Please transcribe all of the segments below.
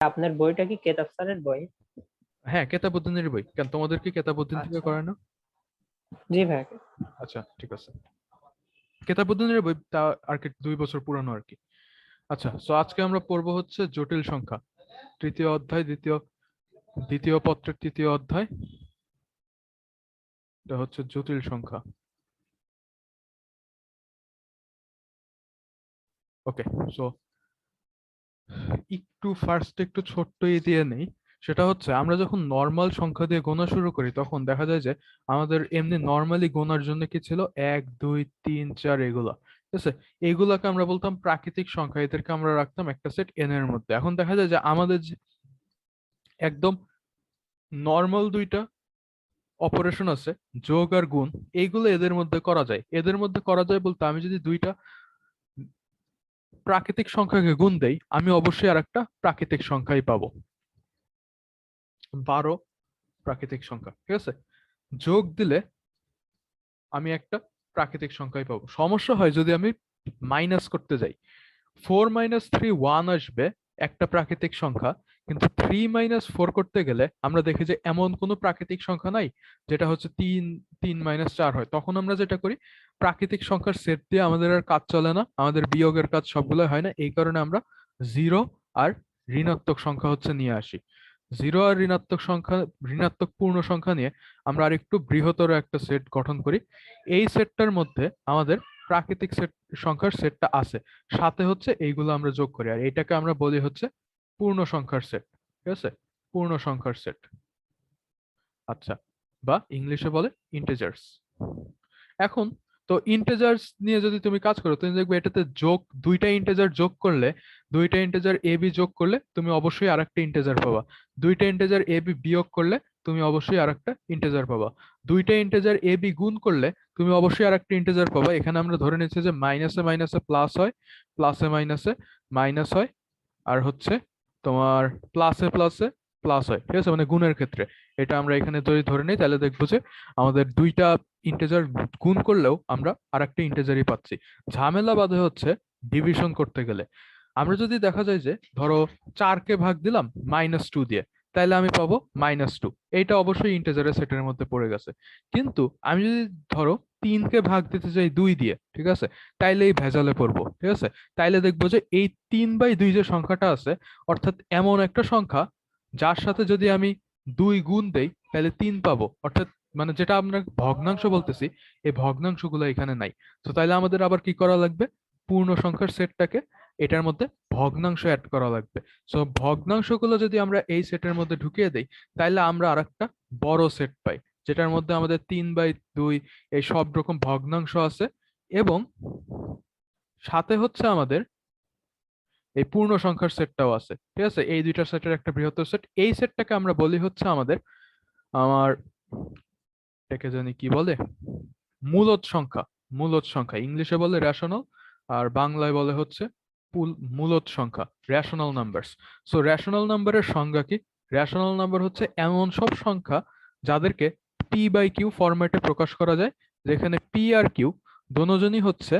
আপনার বইটা কি কেতাব স্যারের বই? হ্যাঁ, কেতাবউদ্দিনের বই। কেন, তোমাদের কি কেতাবউদ্দিন থেকে আচ্ছা। করায় না? জি ভাই। আচ্ছা, ঠিক আছে। কেতাবউদ্দিনের বই তা আর কি 2 বছর পুরানো আর কি। আচ্ছা, সো আজকে আমরা পড়বো হচ্ছে জটিল সংখ্যা, তৃতীয় অধ্যায়, দ্বিতীয় দ্বিতীয় পত্রের তৃতীয় অধ্যায়। এটা হচ্ছে জটিল সংখ্যা। ওকে, সো একটু ফার্স্ট একটু ছোট্ট দিয়ে নেই। সেটা হচ্ছে আমরা যখন নর্মাল সংখ্যা দিয়ে গোনা শুরু করি তখন দেখা যায় যে আমাদের এমনি নর্মালি গোনার জন্য কি ছিল, 1 2 3 4 এগুলা, ঠিক আছে। এইগুলাকে আমরা বলতাম প্রাকৃতিক সংখ্যা, এদেরকে আমরা রাখতাম একটা সেট এন এর মধ্যে। এখন দেখা যায় যে আমাদের যে একদম নর্মাল দুইটা অপারেশন আছে, যোগ আর গুণ, এইগুলো এদের মধ্যে করা যায়। এদের মধ্যে করা যায় বলতে আমি যদি দুইটা প্রাকৃতিক সংখ্যাকে গুণ দেই, আমি অবশ্যই আর একটা প্রাকৃতিক সংখ্যাই পাবো। 12 প্রাকৃতিক সংখ্যা, ঠিক আছে। যোগ দিলে আমি একটা প্রাকৃতিক সংখ্যাই পাবো। সমস্যা হয় যদি আমি মাইনাস করতে যাই। 4 - 3 1 আসবে একটা প্রাকৃতিক সংখ্যা, কিন্তু 3 - 4 করতে গেলে আমরা দেখি যে এমন কোনো প্রাকৃতিক সংখ্যা নাই যেটা হচ্ছে 3 3 - 4 হয়। তখন আমরা যেটা করি, প্রাকৃতিক সংখ্যার সেট দিয়ে আমাদের আর কাজ চলে না, আমাদের বিয়োগের কাজ সবগুলো হয় না। এই কারণে আমরা জিরো আর ঋণাত্মক সংখ্যা হচ্ছে নিয়ে আসি। জিরো আর ঋণাত্মক সংখ্যা, ঋণাত্মক পূর্ণ সংখ্যা নিয়ে আমরা আরেকটু বৃহত্তর একটা সেট গঠন করি। এই সেটটার মধ্যে আমাদের প্রাকৃতিক সেট সংখ্যার সেটটা আছে, সাথে হচ্ছে এইগুলো আমরা যোগ করি, আর এটাকে আমরা বলি হচ্ছে পূর্ণ সংখ্যার সেট, ঠিক আছে। পূর্ণ সংখ্যার সেট, আচ্ছা, বা ইংলিশে বলে ইন্টিজার্স। এখন তো ইন্টিজার্স নিয়ে যদি তুমি কাজ করো, তুমি দেখবে এটাতে যোগ, দুইটা ইন্টিজার যোগ করলে, দুইটা ইন্টিজার এ বি যোগ করলে তুমি অবশ্যই আরেকটা ইন্টিজার পাবা। দুইটা ইন্টিজার এ বি বিয়োগ করলে তুমি অবশ্যই আরেকটা ইন্টিজার পাবা। দুইটা ইন্টিজার এ বি গুণ করলে তুমি অবশ্যই আরেকটা ইন্টিজার পাবা। এখানে আমরা ধরে নিচ্ছি যে মাইনাসে মাইনাসে প্লাস হয়, প্লাসে মাইনাসে মাইনাস হয়, আর হচ্ছে তোমার প্লাসে প্লাসে প্লাস হয়, ঠিক আছে, মানে গুণের ক্ষেত্রে। এটা আমরা এখানে যদি ধরে নিই তাহলে দেখবো যে আমাদের দুইটা ইন্টিজার গুণ করলেও আমরা আরেকটা ইন্টিজারই পাচ্ছি। ঝামেলা বাধে হচ্ছে ডিভিশন করতে গেলে। আমরা যদি দেখা যায় যে ধরো 4কে ভাগ দিলাম -2 দিয়ে, তাহলে আমি পাবো -2। এইটা অবশ্যই ইন্টিজারের সেটের মধ্যে পড়ে গেছে। কিন্তু আমি যদি ধরো 3কে ভাগ দিতে চাই 2 দিয়ে, ঠিক আছে, তাইলে এই ভেজালে পড়বো, ঠিক আছে। তাইলে দেখবো যে এই 3/2 যে সংখ্যাটা আছে, অর্থাৎ এমন একটা সংখ্যা যার সাথে যদি আমি 2 গুণ দেই তাহলে 3 পাবো, অর্থাৎ মানে যেটা আমরা ভগ্নাংশ বলতেছি, এই ভগ্নাংশগুলো এখানে নাই। তো তাইলে আমাদের আবার কি করা লাগবে, পূর্ণ সংখ্যার সেটটাকে এটার মধ্যে ভগ্নাংশ অ্যাড করা লাগবে। সো ভগ্নাংশগুলো যদি আমরা এই সেটের মধ্যে ঢুকিয়ে দেই, তাইলে আমরা আরেকটা বড় সেট পাই, যেটার মধ্যে আমাদের 3/2 এই সব রকম ভগ্নাংশ আছে, এবং সাথে হচ্ছে আমাদের এই পূর্ণ সংখ্যার সেটটাও আছে, ঠিক আছে। এই দুইটা সেটের একটা বৃহত্তর সেট, এই সেটটাকে আমরা বলি হচ্ছে আমাদের, আমার এটাকে জানি কি বলে, মূলদ সংখ্যা। মূলদ সংখ্যা ইংলিশে বলে রেশনাল, আর বাংলায় বলে হচ্ছে মূলদ সংখ্যা, রেশনাল নাম্বারস। সো রেশনাল নাম্বারের সংজ্ঞা কি? রেশনাল নাম্বার হচ্ছে এমন সব সংখ্যা যাদেরকে p/q ফরম্যাটে প্রকাশ করা যায়, যেখানে p আর q দোনোজনই হচ্ছে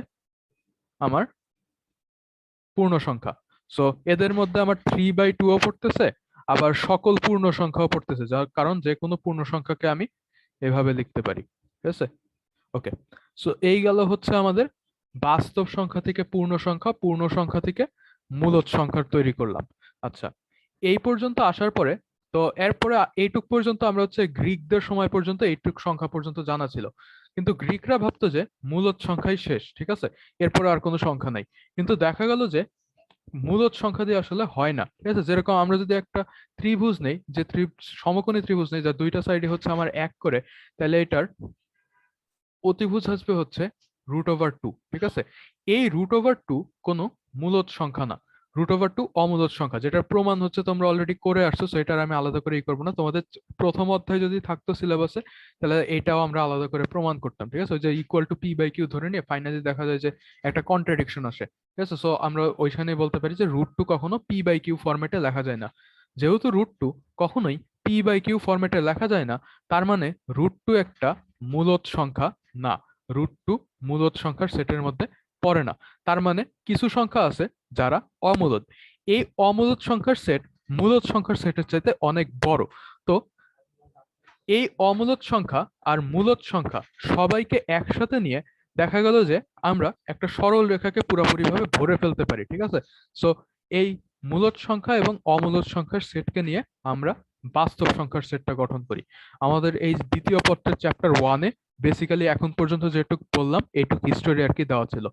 আমার পূর্ণ সংখ্যা। সো এদের মধ্যে আমার 3/2ও পড়তেছে, আবার সকল পূর্ণ সংখ্যাও পড়তেছে, যার কারণ যে কোনো পূর্ণ সংখ্যাকে আমি এভাবে লিখতে পারি, ঠিক আছে। ওকে, সো এই গেল হচ্ছে আমাদের বাস্তব সংখ্যা থেকে পূর্ণ সংখ্যা, পূর্ণ সংখ্যা থেকে মূলদ সংখ্যার তৈরি করলাম। আচ্ছা, এই পর্যন্ত আসার পরে, তো এরপরে এইটুক পর্যন্ত আমরা হচ্ছে গ্রিকদের সময় পর্যন্ত এইটুক সংখ্যা পর্যন্ত জানা ছিল। কিন্তু গ্রিকরা ভাবতো যে মূলদ সংখ্যাই শেষ, ঠিক আছে, এরপরে আর কোনো সংখ্যা নাই। কিন্তু দেখা গেল যে মূলদ সংখ্যা দিয়ে আসলে হয় না, ঠিক আছে। যেরকম আমরা যদি একটা ত্রিভুজ নেই, যে সমকোণী ত্রিভুজ নেই যার দুইটা সাইডে হচ্ছে আমার 1 করে, তাহলে এটার অতিভুজ আসবে হচ্ছে √2, ঠিক আছে। এই √2 কোনো মূলদ সংখ্যা না, √2 অমূলদ সংখ্যা, যেটার প্রমাণ হচ্ছে তোমরা অলরেডি করে আসছো, সো এটার আমি আলাদা করে করবো না। তোমাদের প্রথম অধ্যায় যদি থাকতো সিলেবাসে, তাহলে এটাও আমরা আলাদা করে প্রমাণ করতাম, ঠিক আছে। ওই যে ইকুয়াল টু p/q ধরে নিয়ে ফাইনালি দেখা যায় যে একটা কন্ট্রাডিকশন আসে, ঠিক আছে। সো আমরা ওইখানে বলতে পারি যে √2 কখনো p/q ফরম্যাটে লেখা যায় না। যেহেতু √2 কখনোই p/q ফরম্যাটে লেখা যায় না, তার মানে √2 একটা মূলদ সংখ্যা না, √2 মূলদ সংখ্যার সেটের মধ্যে পড়ে না। তার মানে কিছু সংখ্যা আছে যারা অমূলদ। এই অমূলদ সংখ্যার সেট মূলদ সংখ্যার সেটের চাইতে অনেক বড়। তো এই অমূলদ সংখ্যা আর মূলদ সংখ্যা সবাইকে একসাথে নিয়ে দেখা গেল যে আমরা একটা সরল রেখাকে পুরোপুরিভাবে ভরে ফেলতে পারি, ঠিক আছে। সো এই মূলদ সংখ্যা এবং অমূলদ সংখ্যার সেটকে নিয়ে আমরা বাস্তব সংখ্যার সেটটা গঠন করি। আমাদের এই দ্বিতীয় পত্রের চ্যাপ্টার 1-এ বেসিক্যালি এখন পর্যন্ত যেটুকু বললাম এইটুকু হিস্টোরি আর কি দেওয়া ছিল।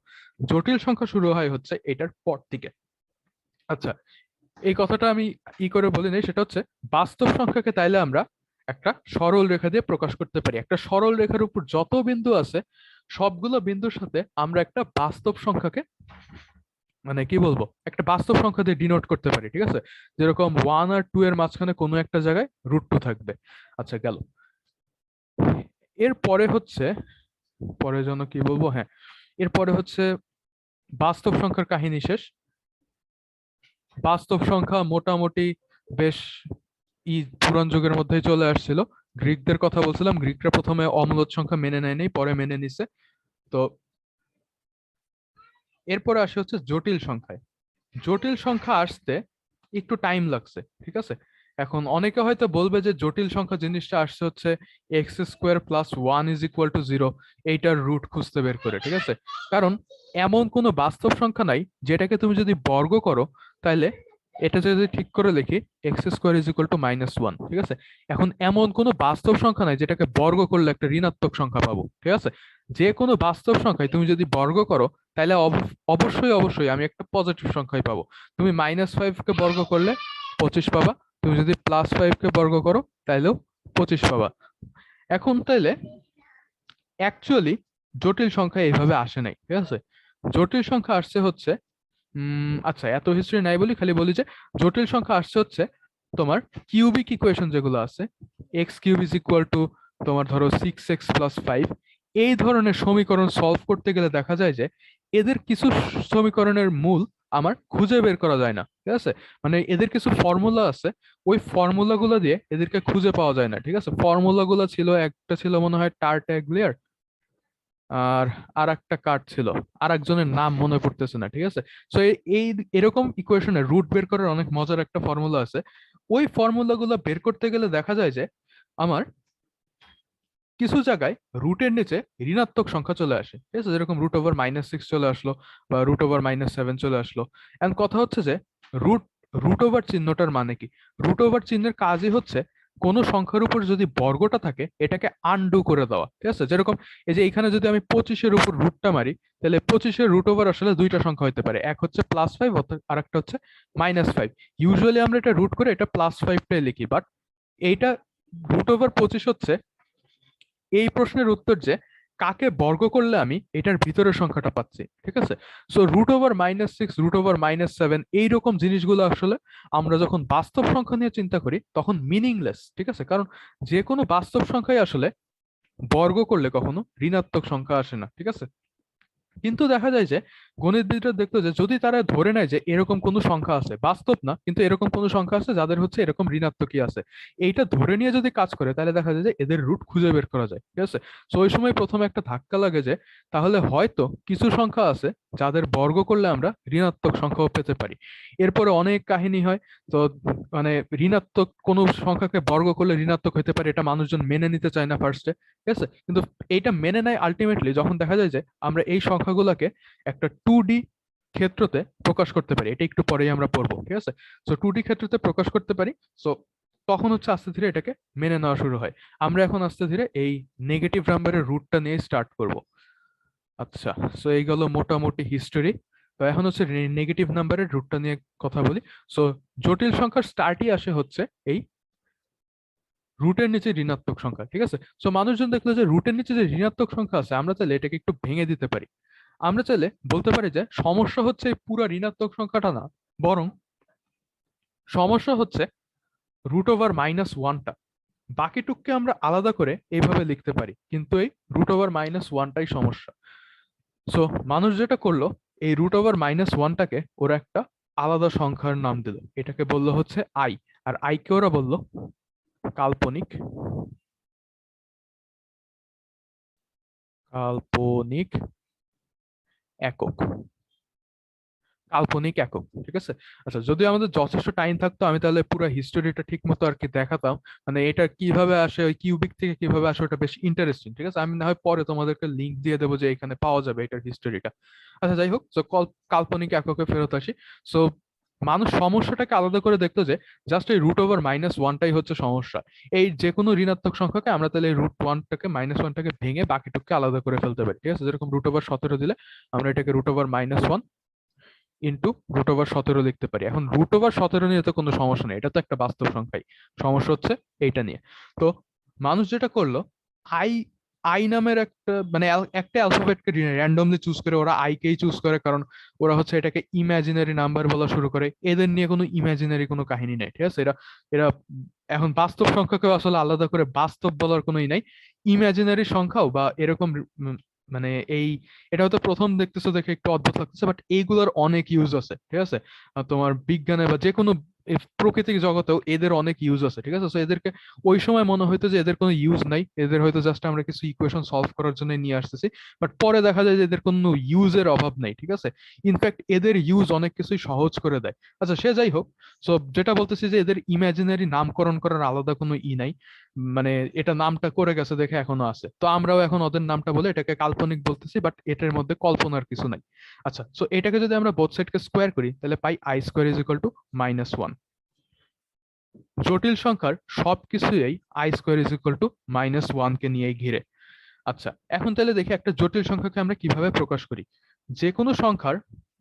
জটিল সংখ্যা শুরু হয় হচ্ছে এটার পর থেকে। আচ্ছা, এই কথাটা আমি করে বলি নাই, সেটা হচ্ছে বাস্তব সংখ্যাকে তাইলে আমরা একটা সরল রেখা দিয়ে প্রকাশ করতে পারি। একটা সরল রেখার উপর যত বিন্দু আছে সবগুলো বিন্দুর সাথে আমরা একটা বাস্তব সংখ্যাকে মানে কি বলবো একটা বাস্তব সংখ্যা দিয়ে ডিনোট করতে পারি, ঠিক আছে। যেরকম 1 আর 2 এর মাঝখানে কোনো একটা জায়গায় √2 থাকবে। আচ্ছা গেল। এরপরে হচ্ছে পরে যেন কি বলবো, হ্যাঁ, এরপরে হচ্ছে বাস্তব সংখ্যার কাহিনী শেষ। বাস্তব সংখ্যা মোটামুটি বেশ পুরাণ যুগের মধ্যেই চলে আসছিল। গ্রিকদের কথা বলছিলাম, গ্রিকরা প্রথমে অমূলদ সংখ্যা মেনে নেয়নি, পরে মেনে নিছে। তো এরপরে আসে হচ্ছে জটিল সংখ্যায়। জটিল সংখ্যা আসতে একটু টাইম লাগছে, ঠিক আছে। এখন অনেকে হয়তো বলবে যে জটিল সংখ্যা জিনিসটা আসছে হচ্ছে x² + 1 = 0 এইটার রুট খুঁজতে বের করে, ঠিক আছে। কারণ এমন কোনো বাস্তব সংখ্যা নাই যেটাকে তুমি যদি বর্গ করো তাহলে এটা যদি ঠিক করে লিখি x² = -1, ঠিক আছে। এখন এমন কোনো বাস্তব সংখ্যা নাই যেটাকে বর্গ করলে একটা ঋণাত্মক সংখ্যা পাবো, ঠিক আছে। যে কোনো বাস্তব সংখ্যায় তুমি যদি বর্গ করো তাহলে অবশ্যই অবশ্যই আমি একটা পজিটিভ সংখ্যাই পাবো। তুমি -5 কে বর্গ করলে 25 পাবা, তুমি যদি +5 কে বর্গ করো তাইলেও 25 পাবা। এখন তাইলে অ্যাকচুয়ালি জটিল সংখ্যা এইভাবে আসে নাই, ঠিক আছে। জটিল সংখ্যা আসছে হচ্ছে আচ্ছা এত হিস্ট্রি নাই বলি, খালি বলি যে জটিল সংখ্যা আসছে হচ্ছে তোমার কিউবিক ইকুয়েশন যেগুলো আছে, x³ তোমার ধরো 6x + 5, এই ধরনের সমীকরণ সলভ করতে গেলে দেখা যায় যে এদের কিছু সমীকরণের মূল আমার খুঁজে বের করা যায় না, ঠিক আছে। মানে এদের কিছু ফর্মুলা আছে, ওই ফর্মুলা গুলো দিয়ে এদেরকে খুঁজে পাওয়া যায় না, ঠিক আছে। ফর্মুলা গুলো ছিল, একটা ছিল মনে হয় টার্ট্যাগ্লিয়ার, আর আর একটা কার্ড ছিল, আর একজনের নাম মনে পড়তেছে না, ঠিক আছে। সো এই এরকম ইকুয়েশনের রুট বের করার অনেক মজার একটা ফর্মুলা আছে। ওই ফর্মুলা গুলো বের করতে গেলে দেখা যায় যে আমার কিছু জায়গায় রুটের নিচে ঋণাত্মক সংখ্যা চলে আসে, ঠিক আছে। যেরকম √/-6 চলে আসলো বা √/-7 চলে আসলো। এন্ড কথা হচ্ছে যে রুট রুট ওভার চিহ্নটার মানে কি? রুট ওভার চিহ্নের কাজই হচ্ছে কোনো সংখ্যার উপর যদি বর্গটা থাকে এটাকে আনডু করে দেওয়া, ঠিক আছে। যেরকম এই যে এখানে যদি আমি 25-এর উপর রুটটা মারি তাহলে 25-এর √ওভার আসলে দুইটা সংখ্যা হতে পারে, এক হচ্ছে +5 আর একটা হচ্ছে -5। ইউজুয়ালি আমরা এটা রুট করে এটা +5টাই লিখি, বাট এইটা √/25 হচ্ছে এই প্রশ্নের উত্তর যে কাকে বর্গ করলে আমি এটার ভিতরের সংখ্যাটা পাচ্ছি, ঠিক আছে। সো √/-6 √/-7 এইরকম জিনিসগুলো আসলে আমরা যখন বাস্তব সংখ্যা নিয়ে চিন্তা করি তখন মিনিংলেস, ঠিক আছে। কারণ যে কোনো বাস্তব সংখ্যাই আসলে বর্গ করলে কখনো ঋণাত্মক সংখ্যা আসে না, ঠিক আছে। কিন্তু দেখা যায় যে গণিতবিদরা দেখতো যে যদি তারা ধরে নেয় যে এরকম কোনো সংখ্যা আছে, বাস্তব না কিন্তু এরকম কোনো সংখ্যা আছে যাদের হচ্ছে এরকম ঋণাত্মকই আছে, এইটা ধরে নিয়ে যদি কাজ করে তাহলে দেখা যায় যে এদের রুট খুঁজে বের করা যায়, ঠিক আছে। তো ওই সময় প্রথমে একটা ধাক্কা লাগে যে তাহলে হয়তো কিছু সংখ্যা আছে যাদের বর্গ করলে আমরা ঋণাত্মক সংখ্যাও পেতে পারি। এরপরে অনেক কাহিনী হয়। তো মানে ঋণাত্মক কোনো সংখ্যাকে বর্গ করলে ঋণাত্মক হতে পারে এটা মানুষজন মেনে নিতে চায় না ফার্স্টে, ঠিক আছে। কিন্তু এইটা মেনে নেয় আলটিমেটলি যখন দেখা যায় যে আমরা এই সংখ্যাগুলোকে একটা 2D ক্ষেত্রতে প্রকাশ করতে পারি। এটা একটু পরেই আমরা পড়বো, ঠিক আছে। সো 2D ক্ষেত্রতে প্রকাশ করতে পারি। সো তখন হচ্ছে আস্তে ধীরে এটাকে মেনে নেওয়া শুরু হয়। আমরা এখন আস্তে ধীরে এই নেগেটিভ নাম্বারের রুটটা নিয়ে স্টার্ট করব। আচ্ছা, সো এই গেল মোটামুটি হিস্টোরি। তো এখন হচ্ছে নেগেটিভ নাম্বারের রুটটা নিয়ে কথা বলি। সো জটিল সংখ্যার স্টার্টই আসে হচ্ছে এই রুটের নিচে ঋণাত্মক সংখ্যা, ঠিক আছে। সো মানুষজন দেখলো যে রুটের নিচে যে ঋণাত্মক সংখ্যা আছে আমরা চাইলে এটাকে একটু ভেঙে দিতে পারি। আমরা চাইলে বলতে পারি যে সমস্যা হচ্ছে এই পুরো ঋণাত্মক সংখ্যাটা না, বরং সমস্যা হচ্ছে √/-1টা। বাকিটুককে আমরা আলাদা করে এইভাবে লিখতে পারি, কিন্তু এই √/-1টাই সমস্যা। সো মানুষ যেটা করলো এই √/-1টাকে ওরা একটা আলাদা সংখ্যার নাম দিল, এটাকে বললো হচ্ছে আই। আর আই কে ওরা বললো কাল্পনিক কাল্পনিক একক। কাল্পনিক একক, ঠিক আছে। আচ্ছা, যদি আমাদের যথেষ্ট টাইম থাকতো আমি তাহলে পুরো হিস্টোরিটা ঠিক মতো আর কি দেখাতাম, মানে এটা কিভাবে আসে, ওই কিউবিক থেকে কিভাবে আসে, ওটা বেশ ইন্টারেস্টিং, ঠিক আছে। আমি না হয় পরে তোমাদেরকে লিঙ্ক দিয়ে দেবো যে এখানে পাওয়া যাবে এটার হিস্টোরিটা। আচ্ছা যাই হোক, তো কাল্পনিক এককে ফেরত আসি। সো মানুষ সমস্যাটাকে আলাদা করে দেখতো যে জাস্ট এই √-1টাই হচ্ছে সমস্যা। এই যে কোনো ঋণাত্মক সংখ্যাকে আমরা তাহলে √1টাকে -1টাকে ভেঙে বাকিটুকুকে আলাদা করে ফেলতে পারি, ঠিক আছে। যেরকম √17 দিলে আমরা এটাকে √-1 ইন্টু √17 লিখতে পারি। এখন √17 নিয়ে তো কোনো সমস্যা নেই, এটা তো একটা বাস্তব সংখ্যাই। সমস্যা হচ্ছে এইটা নিয়ে। তো মানুষ যেটা করলো, আই আই নামের একটা মানে একটা অ্যালফাবেটকে র্যান্ডমলি চুজ করে, ওরা আইকেই চুজ করে, কারণ ওরা হচ্ছে এটাকে ইমাজিনারি নাম্বার বলা শুরু করে। এদের নিয়ে কোনো ইমাজিনারি কোনো কাহিনী নেই, ঠিক আছে। এরা এরা এখন বাস্তব সংখ্যাকে আসলে আলাদা করে বাস্তব বলার কোনোই নাই। ইমাজিনারি সংখ্যাও বা এরকম মানে এই, এটা হয়তো প্রথম দেখতেছো দেখে একটু অদ্ভুত লাগতেছে, বাট এইগুলোর অনেক ইউজ আছে, ঠিক আছে। তোমার বিজ্ঞানে বা যে কোনো প্রকৃতিক জগতেও এদের অনেক ইউজ আছে, ঠিক আছে। তো এদেরকে ওই সময় মনে হইতো যে এদের কোনো ইউজ নাই, এদের হয়তো জাস্ট আমরা কিছু ইকুয়েশন সলভ করার জন্য নিয়ে আসতেছি, বাট পরে দেখা যায় যে এদের কোনো ইউজের অভাব নাই, ঠিক আছে। ইনফ্যাক্ট এদের ইউজ অনেক কিছুই সহজ করে দেয়। আচ্ছা সে যাই হোক, সো যেটা বলতেছি যে এদের ইমাজিনারি নামকরণ করার আলাদা কোনো নাই, মানে এটা নামটা করে গেছে দেখে এখনো আছে, তো আমরাও এখন ওদের নামটা বলে এটাকে কাল্পনিক বলতেছি, বাট এটার মধ্যে কল্পনার কিছু নাই। আচ্ছা, সো এটাকে যদি আমরা বোথ সাইডকে স্কোয়ার করি তাহলে পাই i² = -1। জটিল সংখ্যার সবকিছুই i² = -1 কে নিয়ে ঘিরে। আচ্ছা, এখন তাহলে দেখি একটা জটিল সংখ্যাকে আমরা কিভাবে প্রকাশ করি। যে কোনো সংখ্যার,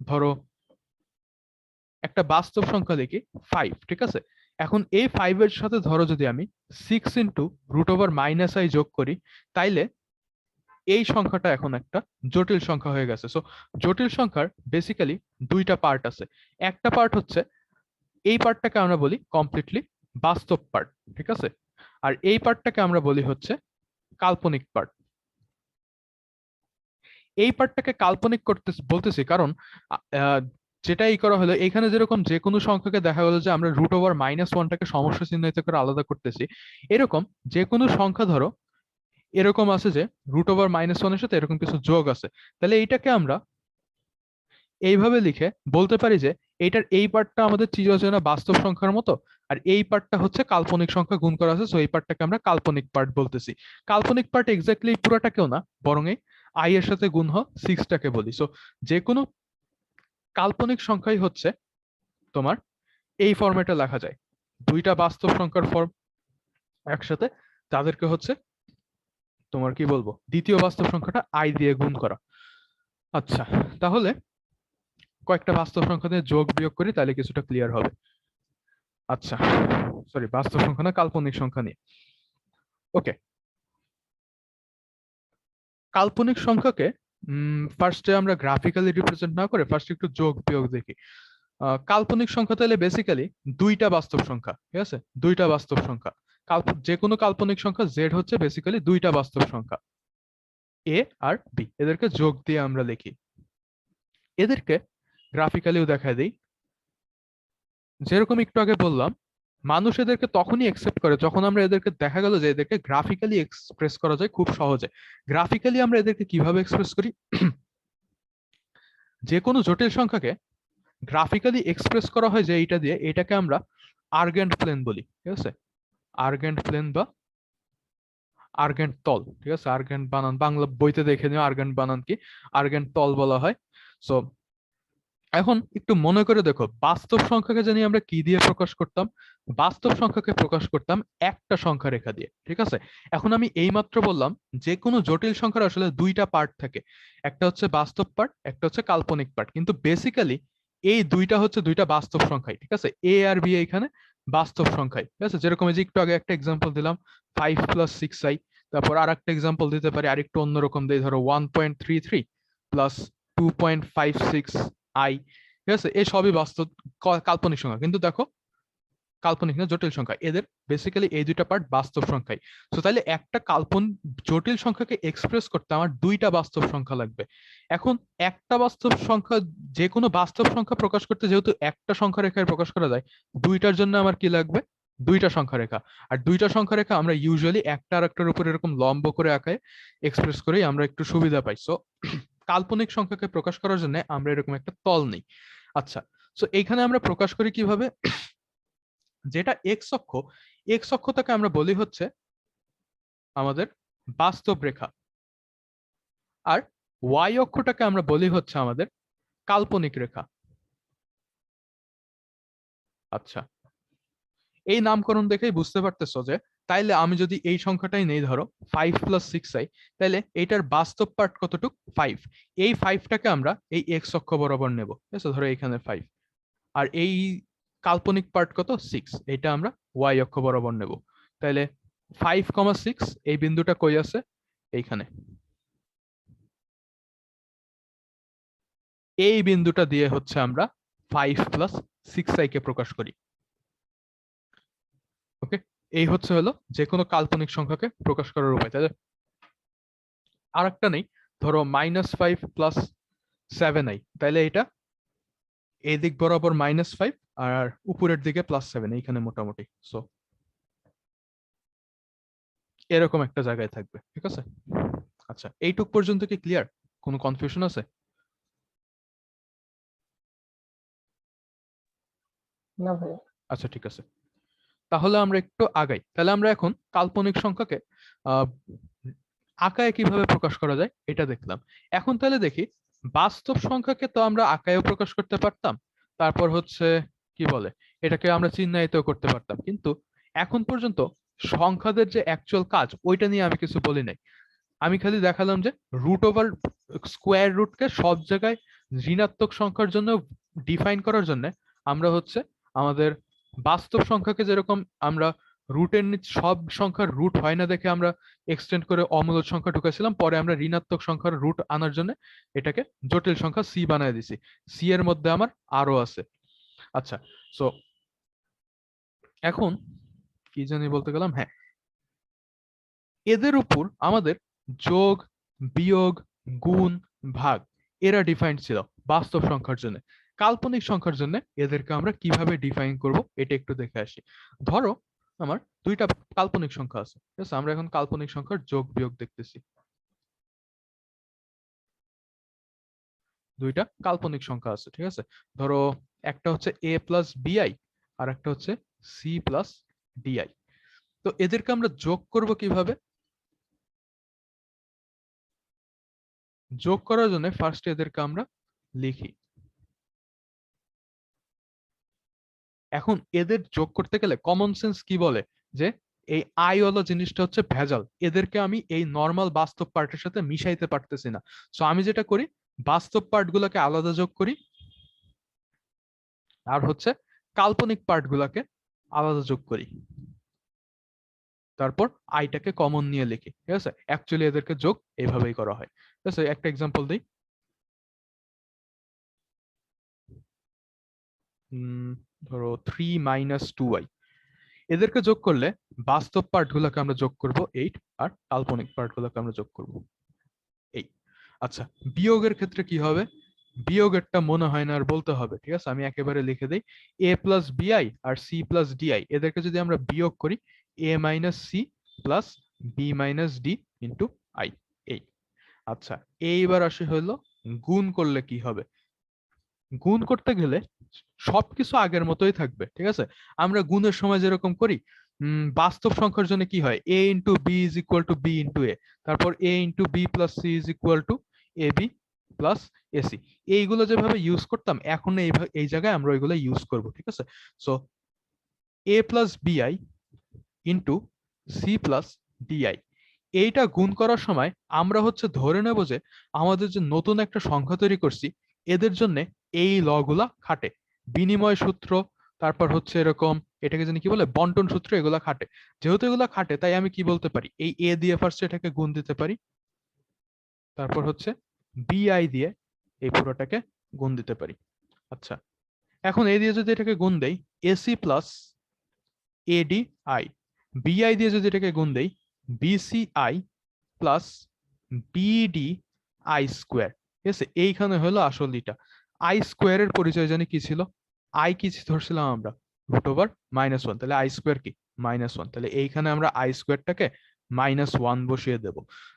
ধরো একটা বাস্তব সংখ্যা লিখি 5, ঠিক আছে। এখন এই 5 এর সাথে ধরো যদি আমি 6 ইন্টু √-i যোগ করি, তাইলে এই সংখ্যাটা এখন একটা জটিল সংখ্যা হয়ে গেছে। সো জটিল সংখ্যার বেসিক্যালি দুইটা পার্ট আছে। একটা পার্ট হচ্ছে এই পার্টটাকে আমরা বলি কমপ্লিটলি বাস্তব পার্ট, ঠিক আছে। আর এই পার্টটাকে আমরা বলি হচ্ছে কাল্পনিক পার্ট। এই পার্টটাকে কাল্পনিক করতে বলতেছি কারণ আহ, যেটা এই করা হলো এখানে, যেরকম যে কোনো সংখ্যাকে দেখা গেলো যে আমরা √-1টাকে সমস্যা চিহ্নিত করে আলাদা করতেছি, এরকম যে কোনো সংখ্যা ধরো এরকম আছে যে √-1 এর সাথে এরকম কিছু যোগ আছে, তাহলে এইটাকে আমরা এইভাবে লিখে বলতে পারি যে এইটার এই পার্টটা আমাদের চিরচেনা বাস্তব সংখ্যার মতো, আর এই পার্টটা হচ্ছে কাল্পনিক সংখ্যা গুণ করা আছে, সো এই পার্টটাকে আমরা কাল্পনিক পার্ট বলতেছি। কাল্পনিক পার্ট এক্স্যাক্টলি পুরোটাকেও না, বরং এই আই এর সাথে গুণ হয় 6টাকে বলি। সো যে কোনো কাল্পনিক সংখ্যাই হচ্ছে তোমার এই ফরম্যাটে লেখা যায়, দুইটা বাস্তব সংখ্যার ফর্ম একসাথে, তাদেরকে হচ্ছে তোমার কি বলবো দ্বিতীয় বাস্তব সংখ্যাটা আই দিয়ে গুণ করা। আচ্ছা, তাহলে কয়েকটা বাস্তব সংখ্যা দিয়ে যোগ বিয়োগ করি তাহলে কিছুটা ক্লিয়ার হবে। আচ্ছা, সরি, বাস্তব সংখ্যা না, কাল্পনিক সংখ্যা নিয়ে। ওকে, কাল্পনিক সংখ্যাকে ফার্স্টে আমরা গ্রাফিক্যালি রিপ্রেজেন্ট না করে ফার্স্ট একটু যোগ বিয়োগ দেখি। কাল্পনিক সংখ্যা তাহলে বেসিক্যালি দুইটা বাস্তব সংখ্যা, ঠিক আছে, দুইটা বাস্তব সংখ্যা। যে কোনো কাল্পনিক সংখ্যা জেড হচ্ছে বেসিক্যালি দুইটা বাস্তব সংখ্যা, এ আর বি, এদেরকে যোগ দিয়ে আমরা লিখি। এদেরকে গ্রাফিক্যালিও দেখা দিই। যেরকম একটু আগে বললাম, মানুষ এদেরকে তখনই একসেপ্ট করে যখন আমরা এদেরকে দেখা গেল যে এদেরকে গ্রাফিক্যালি এক্সপ্রেস করা যায় খুব সহজে। গ্রাফিক্যালি আমরা এদেরকে কিভাবে এক্সপ্রেস করি, যে কোনো জটিল সংখ্যাকে গ্রাফিক্যালি এক্সপ্রেস করা হয় যে এইটা দিয়ে, এটাকে আমরা আর্গেন্ট প্লেন বলি, ঠিক আছে। আর্গেন্ট প্লেন বা আর্গেন্ট তল, ঠিক আছে। আর্গেন্ট বানান বাংলা বইতে দেখে নিও আর্গেন্ট বানান কি, আর্গেন্ট তল বলা হয়। সো এখন একটু মনে করে দেখো, বাস্তব সংখ্যাকে জানি আমরা কি দিয়ে প্রকাশ করতাম, বাস্তব সংখ্যাকে প্রকাশ করতাম একটা সংখ্যা রেখা দিয়ে, ঠিক আছে। এখন আমি এইমাত্র বললাম যে কোনো জটিল সংখ্যার আসলে দুইটা পার্ট থাকে, একটা হচ্ছে বাস্তব পার্ট, একটা হচ্ছে কাল্পনিক পার্ট, কিন্তু বেসিক্যালি এই দুইটা হচ্ছে দুইটা বাস্তব সংখ্যাই, ঠিক আছে। এ আর বি এখানে বাস্তব সংখ্যাই, ঠিক আছে। যেরকম এই যে একটু আগে একটা এক্সাম্পল দিলাম 5 + 6i, তারপর আর একটা এক্সাম্পল দিতে পারি আরেকটু অন্যরকম দিয়ে, ধরো 1.33 + 2.56i, ঠিক আছে। এই সবই বাস্তব কাল্পনিক সংখ্যা, কিন্তু দেখো কাল্পনিক না, জটিল সংখ্যা, এদের বেসিক্যালি এই দুইটা পার্ট বাস্তব সংখ্যাই। তো তাহলে একটা জটিল সংখ্যাকে এক্সপ্রেস করতে আমার দুইটা বাস্তব সংখ্যা লাগবে। এখন একটা বাস্তব সংখ্যা, যে কোনো বাস্তব সংখ্যা প্রকাশ করতে যেহেতু একটা সংখ্যা রেখায় প্রকাশ করা যায়, দুইটার জন্য আমার কি লাগবে, দুইটা সংখ্যা রেখা। আর দুইটা সংখ্যা রেখা আমরা ইউজুয়ালি একটা আর একটার উপর এরকম লম্ব করে আঁকায় এক্সপ্রেস করেই আমরা একটু সুবিধা পাই। সো কাল্পনিক সংখ্যাকে প্রকাশ করার জন্য আমরা এরকম একটা তল নেই। আচ্ছা, সো এইখানে আমরা প্রকাশ করি কিভাবে? যেটা এক্স অক্ষটাকে আমরা বলি হচ্ছে আমাদের বাস্তব রেখা, আর ওয়াই অক্ষটাকে আমরা বলি হচ্ছে আমাদের কাল্পনিক রেখা। আচ্ছা, এই নামকরণ দেখেই বুঝতে পারতেছো যে তাইলে আমি যদি এই সংখ্যাটাই নেই, ধরো 5+6i, তাইলে এইটার বাস্তব পার্ট কতটুক? 5। এই 5টাকে আমরা এই এক্স অক্ষ বরাবর নেব, ঠিক আছে? ধরো এখানে 5, আর এই কাল্পনিক পার্ট কত? 6, এটা আমরা ওয়াই অক্ষ বরাবর নেব। তাইলে 5,6 এই বিন্দুটা কই আছে? এইখানে। এই বিন্দুটা দিয়ে হচ্ছে আমরা 5+6i কে প্রকাশ করি। ওকে, এই হলো যে কোনো কাল্পনিক সংখ্যাকে প্রকাশ করার উপায়, তাই না? আর একটা নেই, ধরো -5+7i, তাইলে এটা এই দিক বরাবর -5 আর উপরের দিকে +7, এইখানে মোটামুটি। সো এরকম একটা জায়গায় থাকবে, ঠিক আছে? আচ্ছা, এইটুক পর্যন্ত কি ক্লিয়ার? কোনো কনফিউশন আছে? না ভাই। আচ্ছা, ঠিক আছে, তাহলে আমরা একটু আগাই। তাহলে আমরা এখন কাল্পনিক সংখ্যাকে আহ আকারে কিভাবে প্রকাশ করা যায় এটা দেখলাম। এখন তাহলে দেখি, বাস্তব সংখ্যাকে তো আমরা আকারেও প্রকাশ করতে পারতাম, তারপর হচ্ছে কি বলে, এটাকে আমরা চিহ্নায়িতও করতে পারতাম, কিন্তু এখন পর্যন্ত সংখ্যাদের যে অ্যাকচুয়াল কাজ ওইটা নিয়ে আমি কিছু বলি নাই। আমি খালি দেখালাম যে রুট ওভার স্কোয়ার রুটকে সব জায়গায় ঋণাত্মক সংখ্যার জন্য ডিফাইন করার জন্য আমরা হচ্ছে আমাদের বাস্তব সংখ্যাকে যেরকম আমরা রুটের নিচে সব সংখ্যার রুট হয় না দেখে আমরা এক্সটেন্ড করে অমূলদ সংখ্যা ঢুকেছিলাম, পরে আমরা ঋণাত্মক সংখ্যার রুট আনার জন্য এটাকে জটিল সংখ্যা সি বানায় দিছি। সি এর মধ্যে আমার আরো আছে। আচ্ছা, সো এখন কি জানি বলতে গেলাম, হ্যাঁ, এদের উপর আমাদের যোগ, বিয়োগ, গুণ, ভাগ এরা ডিফাইন্ড ছিল বাস্তব সংখ্যার জন্য। কাল্পনিক সংখ্যার জন্য এদেরকে আমরা কিভাবে ডিফাইন করব এটা একটু দেখে আসি। ধরো আমার দুইটা কাল্পনিক সংখ্যা আছে, ঠিক আছে? আমরা এখন কাল্পনিক সংখ্যার যোগ বিয়োগ দেখতেছি। দুইটা কাল্পনিক সংখ্যা আছে, ঠিক আছে? ধরো একটা হচ্ছে a+bi আর একটা হচ্ছে c+di। তো এদেরকে আমরা যোগ করব কিভাবে? যোগ করার জন্য ফার্স্ট এদেরকে আমরা লিখি। এখন এদের যোগ করতে গেলে কমন সেন্স কি বলে যে এই আই ওয়ালা জিনিসটা হচ্ছে ভেজাল, এদেরকে আমি এই নর্মাল বাস্তব পার্টের সাথে মিশাইতে পারতেছি না। সো আমি যেটা করি, বাস্তব পার্ট গুলাকে আলাদা যোগ করি, আর হচ্ছে কাল্পনিক পার্ট গুলাকে আলাদা যোগ করি, তারপর আইটাকে কমন নিয়ে লিখি, ঠিক আছে? অ্যাকচুয়ালি এদেরকে যোগ এইভাবেই করা হয়, ঠিক আছে? একটা এক্সাম্পল দিই। ধরো 3 - 2i, এদেরকে যোগ করলে বাস্তব পার্ট গুলোকে আমরা যোগ করব 8, আর কাল্পনিক পার্ট গুলোকে আমরা যোগ করব 8। আচ্ছা, বিয়োগের ক্ষেত্রে কি হবে? বিয়োগেরটা মনে হয় না আর বলতে হবে, ঠিক আছে? আমি একেবারে লিখে দেই, a+bi আর c+di এদেরকে যদি আমরা বিয়োগ করি, a-c+b-d * i। আচ্ছা, এইবার আসে হলো গুণ করলে কি হবে। গুণ করতে গেলে সবকিছু আগের মতোই থাকবে, ঠিক আছে? আমরা গুণের সময় যেরকম করি, বাস্তব সংখ্যার জন্য কি হয়, a * b = b * a, তারপর a * b + c = ab + ac, এইগুলো যেভাবে ইউজ করতাম এখন এই জায়গায় আমরা ওইগুলো ইউজ করব, ঠিক আছে? সো a+bi * c+di, এইটা গুণ করার সময় আমরা হচ্ছে ধরে নেব যে আমাদের যে নতুন একটা সংখ্যা তৈরি করছি এদের জন্য এই ল গুলা খাটে, বিনিময় সূত্র, তারপর হচ্ছে এরকম এটাকে জানি কি বলে, বন্টন সূত্র, এগুলা খাটে। যেহেতু এগুলা খাটে তাই আমি কি বলতে পারি, এই এ দিয়ে ফার্স্ট এটাকে গুণ দিতে পারি, তারপর হচ্ছে বিআই দিয়ে এই পুরোটাকে গুণ দিতে পারি। আচ্ছা, এখন এ দিয়ে যদি এটাকে গুণ দেই, এসি প্লাস এডিআই, বিআই দিয়ে যদি এটাকে গুণ দেই, BCI plus BD I square, ঠিক আছে? এইখানে হলো আসল এটা। আই স্কোয়ারের পরিচয় জানি কি ছিল, আই কি ধরছিলাম আমরা, √(-1), তাহলে আই স্কোয়ার কি, -1, তাহলে এইখানে আমরা আই স্কোয়ারটাকে -1 বসিয়ে দেব।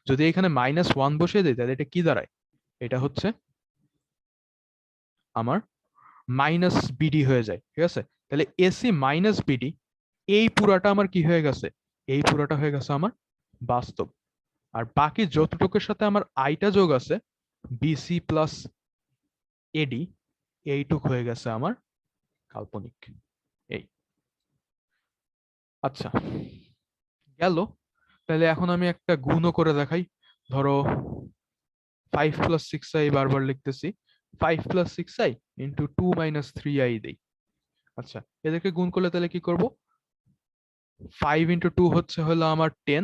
যদি এখানে -1 বসিয়ে দিই তাহলে এটা কি দাঁড়ায়, এটা হচ্ছে আমার মাইনাস বিডি হয়ে যায়, ঠিক আছে? তাহলে এসি মাইনাস বিডি এই পুরাটা আমার কি হয়ে গেছে, এই পুরাটা হয়ে গেছে আমার বাস্তব। আর বাকি যতটুকুর সাথে আমার আইটা যোগ আছে বিসি প্লাস এডি, এইটুক হয়ে গেছে আমার কাল্পনিক। এই আচ্ছা গেল। তাহলে এখন আমি একটা গুণও করে দেখাই। ধরো 5 + 6i বারবার লিখতেছি, 5 + 6i ইন্টু 2 - 3i দেই। আচ্ছা এদেরকে গুণ করলে তাহলে কি করব, 5 × 2 হচ্ছে হলো আমার 10,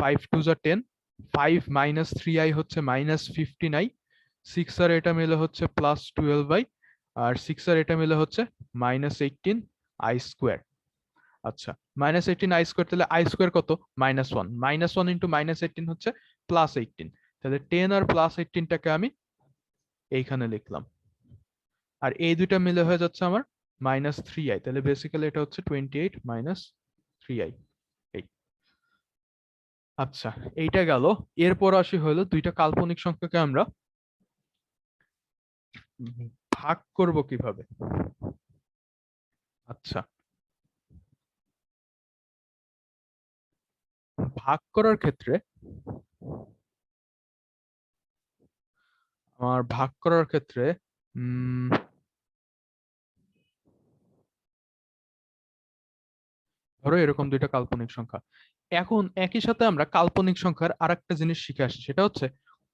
5 × 2 = 10, 5 - 3i হচ্ছে -15i, 6 আর এটা মিলে হচ্ছে +12i, আর 6 আর এটা মিলে হচ্ছে -18i²। আচ্ছা -18i² তাহলে i² কত, -1, -1 × -18 হচ্ছে +18, তাহলে 10 আর +18টাকে আমি এইখানে লিখলাম, আর এই দুইটা মিলে হয়ে যাচ্ছে আমার -3i, তাহলে বেসিক্যালি এটা হচ্ছে 28 - 3i। এই আচ্ছা এইটা গেল। এরপর আসি হলো দুইটা কাল্পনিক সংখ্যাকে আমরা ভাগ করব কিভাবে। আচ্ছা ভাগ করার ক্ষেত্রে আমার ভাগ করার ক্ষেত্রে ধরো এরকম দুইটা কাল্পনিক সংখ্যা, এখন একই সাথে আমরা কাল্পনিক সংখ্যার আরেকটা জিনিস শিখে আসছি, সেটা হচ্ছে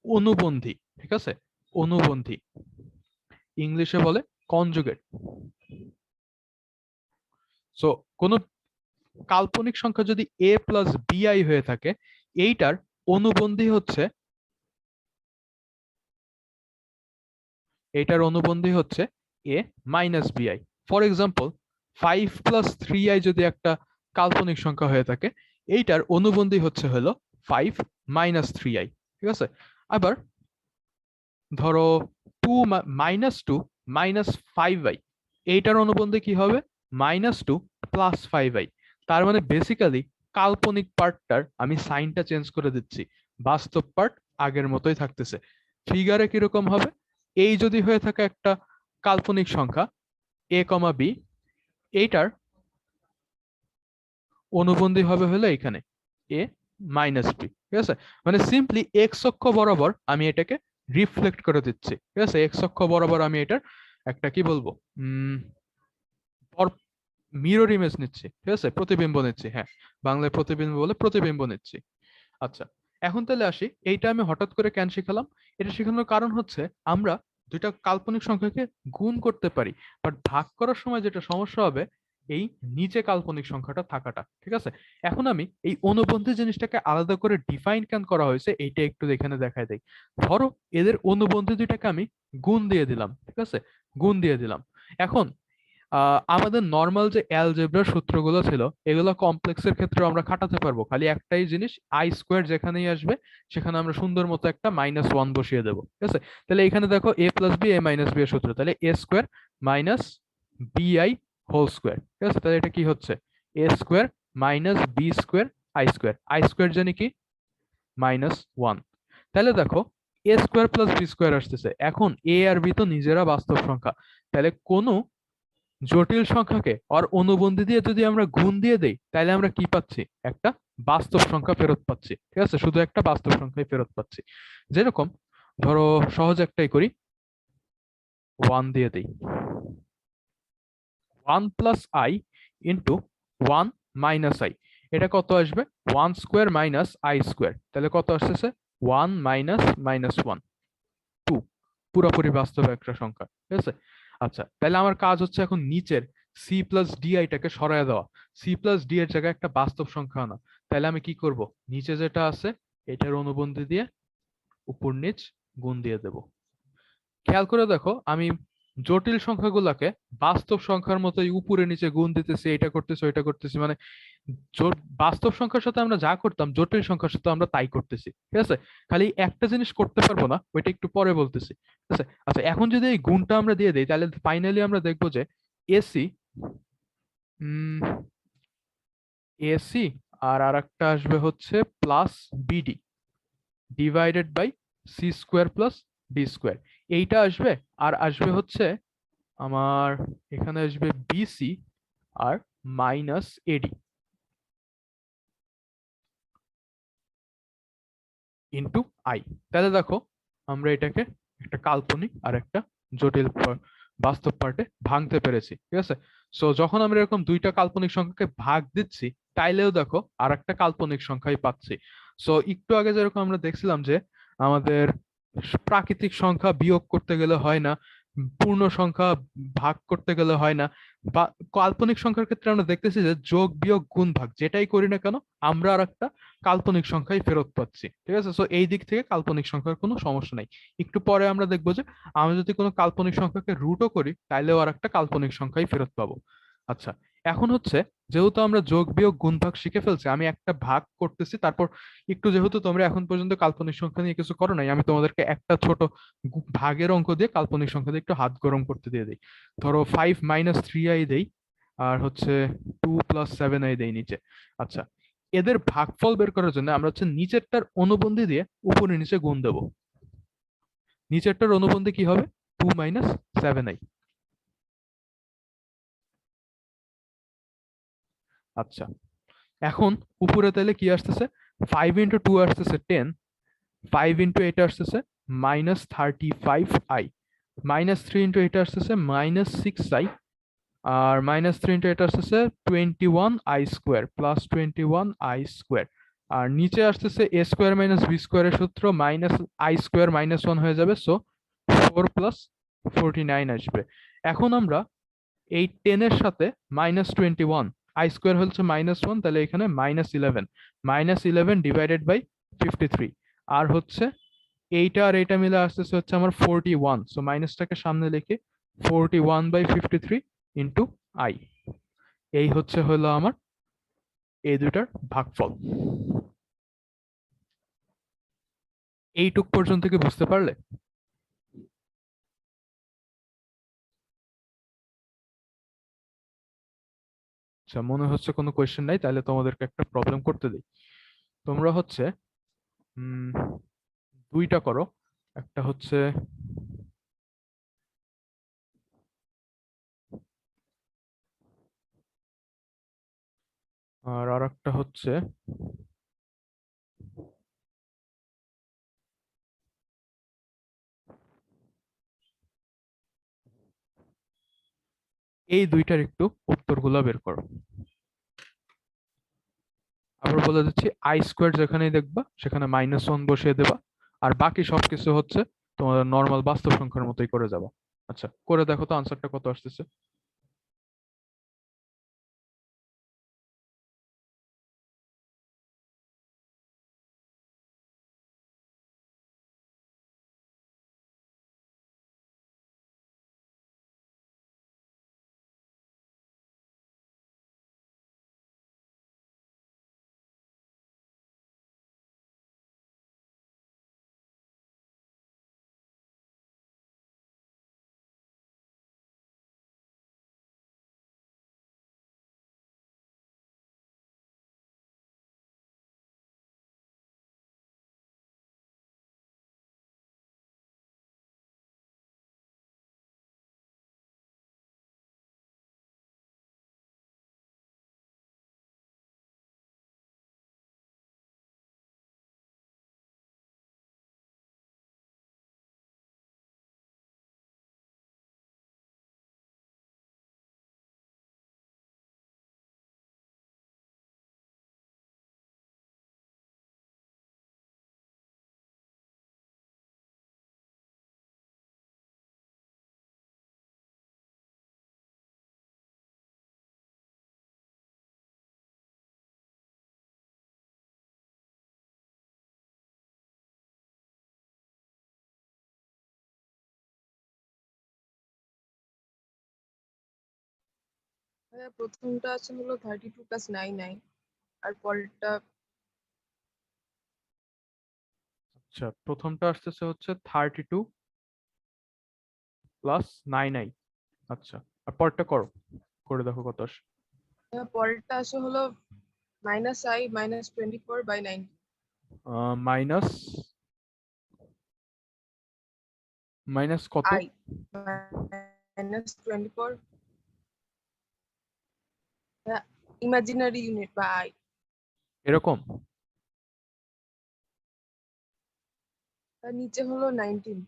অনুবন্ধী, ঠিক আছে? অনুবন্ধী ইংলিশে বলে কনজুগেট। সো কোন কাল্পনিক সংখ্যা যদি a + bi হয়ে থাকে, এইটার অনুবন্ধী হচ্ছে a - bi। For example 5 + 3i যদি একটা কাল্পনিক সংখ্যা হয়ে থাকে, এইটার অনুবন্ধী হচ্ছে হলো 5 - 3i, ঠিক আছে? আবার ধরো 2 - 5i, এইটার অনুবন্ধী কি হবে, -2 + 5i। তার মানে বেসিক্যালি কাল্পনিক পার্টটার আমি সাইনটা চেঞ্জ করে দিচ্ছি, বাস্তব পার্ট আগের মতোই থাকতেছে। ফিগারে কিরকম হবে, এই যদি হয়ে থাকে একটা কাল্পনিক সংখ্যা a, b, এইটার অনুবন্ধী হবে হলো এখানে a - b, ঠিক আছে? মানে সিম্পলি এক্স অক্ষ বরাবর আমি এটাকে রিফ্লেক্ট করে দিচ্ছি, ঠিক আছে? এক্স অক্ষ বরাবর আমি এটার একটা কি বলবো, মিরর ইমেজ নিচ্ছি, ঠিক আছে? প্রতিবিম্ব নিচ্ছি, হ্যাঁ বাংলায় প্রতিবিম্ব বলে, প্রতিবিম্ব নিচ্ছি। আচ্ছা এখন তাহলে আসি, এইটা আমি হঠাৎ করে কেন শিখালাম। এটা শেখানোর কারণ হচ্ছে আমরা দুইটা কাল্পনিক সংখ্যাকে গুণ করতে পারি, বাট ভাগ করার সময় যেটা সমস্যা হবে এই নিচে কাল্পনিক সংখ্যাটা থাকাটা, ঠিক আছে? এখন আমি এই অনুবন্ধী জিনিসটাকে আলাদা করে ডিফাইন কেন করা হয়েছে এইটা একটু এখানে দেখায় দেই। ধরো এদের অনুবন্ধী দুইটাকে আমি গুণ দিয়ে দিলাম, ঠিক আছে? গুণ দিয়ে দিলাম। এখন আমাদের নর্মাল যে অ্যালজেব্রার সূত্রগুলো ছিল এগুলো কমপ্লেক্সের ক্ষেত্রে আমরা খাটাতে পারবো, খালি একটাই জিনিস, i² যেখানেই আসবে সেখানে আমরা সুন্দর মতো একটা -1 বসিয়ে দেবো, ঠিক আছে? তাহলে এখানে দেখো a + b a - b এর সূত্র, তাহলে a² - bi² ঠিক আছে? তাহলে এটা কি হচ্ছে, a² - b² i² জানি কি -1। তাহলে দেখো a² + b² আসতেছে, এখন a আর b তো নিজেরা বাস্তব সংখ্যা, তাহলে কোনো জটিল সংখ্যাকে আর অনুবন্ধী দিয়ে যদি আমরা গুণ দিয়ে দেই তাহলে আমরা কি পাচ্ছি, একটা বাস্তব সংখ্যা ফেরত পাচ্ছি, ঠিক আছে? শুধু একটা বাস্তব সংখ্যাই ফেরত পাচ্ছি। যেরকম ধরো সহজ একটাই করি, 1 দিয়ে দেই, 1 + i ইন্টু 1 - i, এটা কত আসবে, 1² - i², তাহলে কত আসতেছে 1 - -1, 2, পুরোপুরি বাস্তব একটা সংখ্যা, ঠিক আছে? আচ্ছা তাহলে আমার কাজ হচ্ছে এখন নিচের সি প্লাস ডিআই টাকে সরায় দেওয়া, সি প্লাস ডি এর জায়গায় একটা বাস্তব সংখ্যা আনা। তাহলে আমি কি করব, নিচে যেটা আছে এটার অনুবন্ধী দিয়ে উপর নিচ গুণ দিয়ে দেব। খেয়াল করে দেখো আমি জটিল সংখ্যাগুলোকে বাস্তব সংখ্যার মতোই উপরে নিচে গুণ দিতেছি, এটা করতেছি ওইটা করতেছি, মানে বাস্তব সংখ্যার সাথে আমরা যা করতাম জটিল সংখ্যার সাথে আমরা তাই করতেছি, ঠিক আছে? খালি একটা জিনিস করতে পারবো না, ওইটা একটু পরে বলতেছি, ঠিক আছে? আচ্ছা এখন যদি এই গুণটা আমরা দিয়ে দিই তাহলে ফাইনালি আমরা দেখবো যে এসি এসি আর আরেকটা আসবে হচ্ছে plus BD divided by c² + d², এইটা আসবে, আর আসবে হচ্ছে আমার এখানে আসবে বিসি আর মাইনাস এডি ইন্টু আই। তাহলে দেখো আমরা এটাকে একটা কাল্পনিক আর একটা জটিল বাস্তব পার্টে ভাঙতে পেরেছি, ঠিক আছে। সো যখন আমরা এরকম দুইটা কাল্পনিক সংখ্যাকে ভাগ দিচ্ছি, তাইলেও দেখো আর একটা কাল্পনিক সংখ্যাই পাচ্ছি। সো একটু আগে যেরকম আমরা দেখছিলাম যে আমাদের প্রাকৃতিক সংখ্যা বিয়োগ করতে গেলে হয় না, পূর্ণ সংখ্যা ভাগ করতে গেলে হয় না, বা কাল্পনিক সংখ্যার ক্ষেত্রে আমরা দেখতেছি যে যোগ বিয়োগ গুণ ভাগ যেটাই করি না কেন আমরা আর একটা কাল্পনিক সংখ্যাই ফেরত পাচ্ছি, ঠিক আছে। সো এই দিক থেকে কাল্পনিক সংখ্যার কোনো সমস্যা নাই। একটু পরে আমরা দেখবো যে আমরা যদি কোনো কাল্পনিক সংখ্যাকে রুটও করি তাইলেও আর একটা কাল্পনিক সংখ্যাই ফেরত পাবো। আচ্ছা, এখন হচ্ছে যেহেতু আমরা যোগ বিয়োগ গুণ ভাগ শিখে ফেলছি, আমি একটা ভাগ করতেছি, তারপর একটু যেহেতু তোমরা এখন পর্যন্ত কাল্পনিক সংখ্যা নিয়ে কিছু করো নাই, আমি তোমাদেরকে একটা ছোট ভাগের অঙ্ক দিয়ে কাল্পনিক সংখ্যা দিয়ে একটু হাত গরম করতে দিয়ে দিই। ধরো 5 - 3i দেই, আর হচ্ছে 2 + 7i দেই নিচে। আচ্ছা, এদের ভাগফল বের করার জন্য আমরা হচ্ছে নিচেরটার অনুবন্ধী দিয়ে উপরে নিচে গুণ দেব। নিচেরটার অনুবন্ধী কি হবে? 2 - 7i। আচ্ছা, এখন উপরে তাহলে কি আসতেছে? 5 × 2 আসতেছে 10, 5 × 8 আসতেছে -35i, -3 × 8 আসতেছে -6i, আর -3 × 8 আসতেছে 21i² +21i²। আর নিচে আসতেছে a² - b² এর সূত্র -i² -1 হয়ে যাবে, সো 4 + 49 আসবে। এখন আমরা এই 10 এর সাথে -21, i² হচ্ছে -1, তাহলে এখানে -11, -11 / 53, আর হচ্ছে এইটা আর এইটা মিলে আসতেছে হচ্ছে আমার 41, সো মাইনাসটাকে সামনে লিখে 41/53 ইন্টু আই। এই হলো আমার এই দুইটার ভাগফল। এইটুক পর্যন্ত কি বুঝতে পারলে? আচ্ছা, মনে হচ্ছে কোনো কোয়েশ্চেন নাই, তাহলে তোমাদেরকে একটা প্রবলেম করতে দিই। তোমরা হচ্ছে উম দুইটা করো, একটা হচ্ছে আর একটা হচ্ছে এই দুইটার একটু উত্তরগুলো বের করো। আবার বলে দিচ্ছি, i² যেখানেই দেখবা সেখানে -1 বসিয়ে দেবা, আর বাকি সবকিছু হচ্ছে তোমাদের নর্মাল বাস্তব সংখ্যার মতোই করে যাবা। আচ্ছা, করে দেখো তো আনসারটা কত আসতেছে। প্রথমটা আছে হলো 32 + 9i, আর পরেরটা আচ্ছা, প্রথমটা আসতেছে হচ্ছে 32 + 9i। আচ্ছা, আর পরেরটা করো, করে দেখো কত আসে। পরেরটা আছে হলো -i -24/90। মাইনাস মাইনাস কত? I minus 24. The imaginary unit by I. এরকম? তার নিচে হলো 19.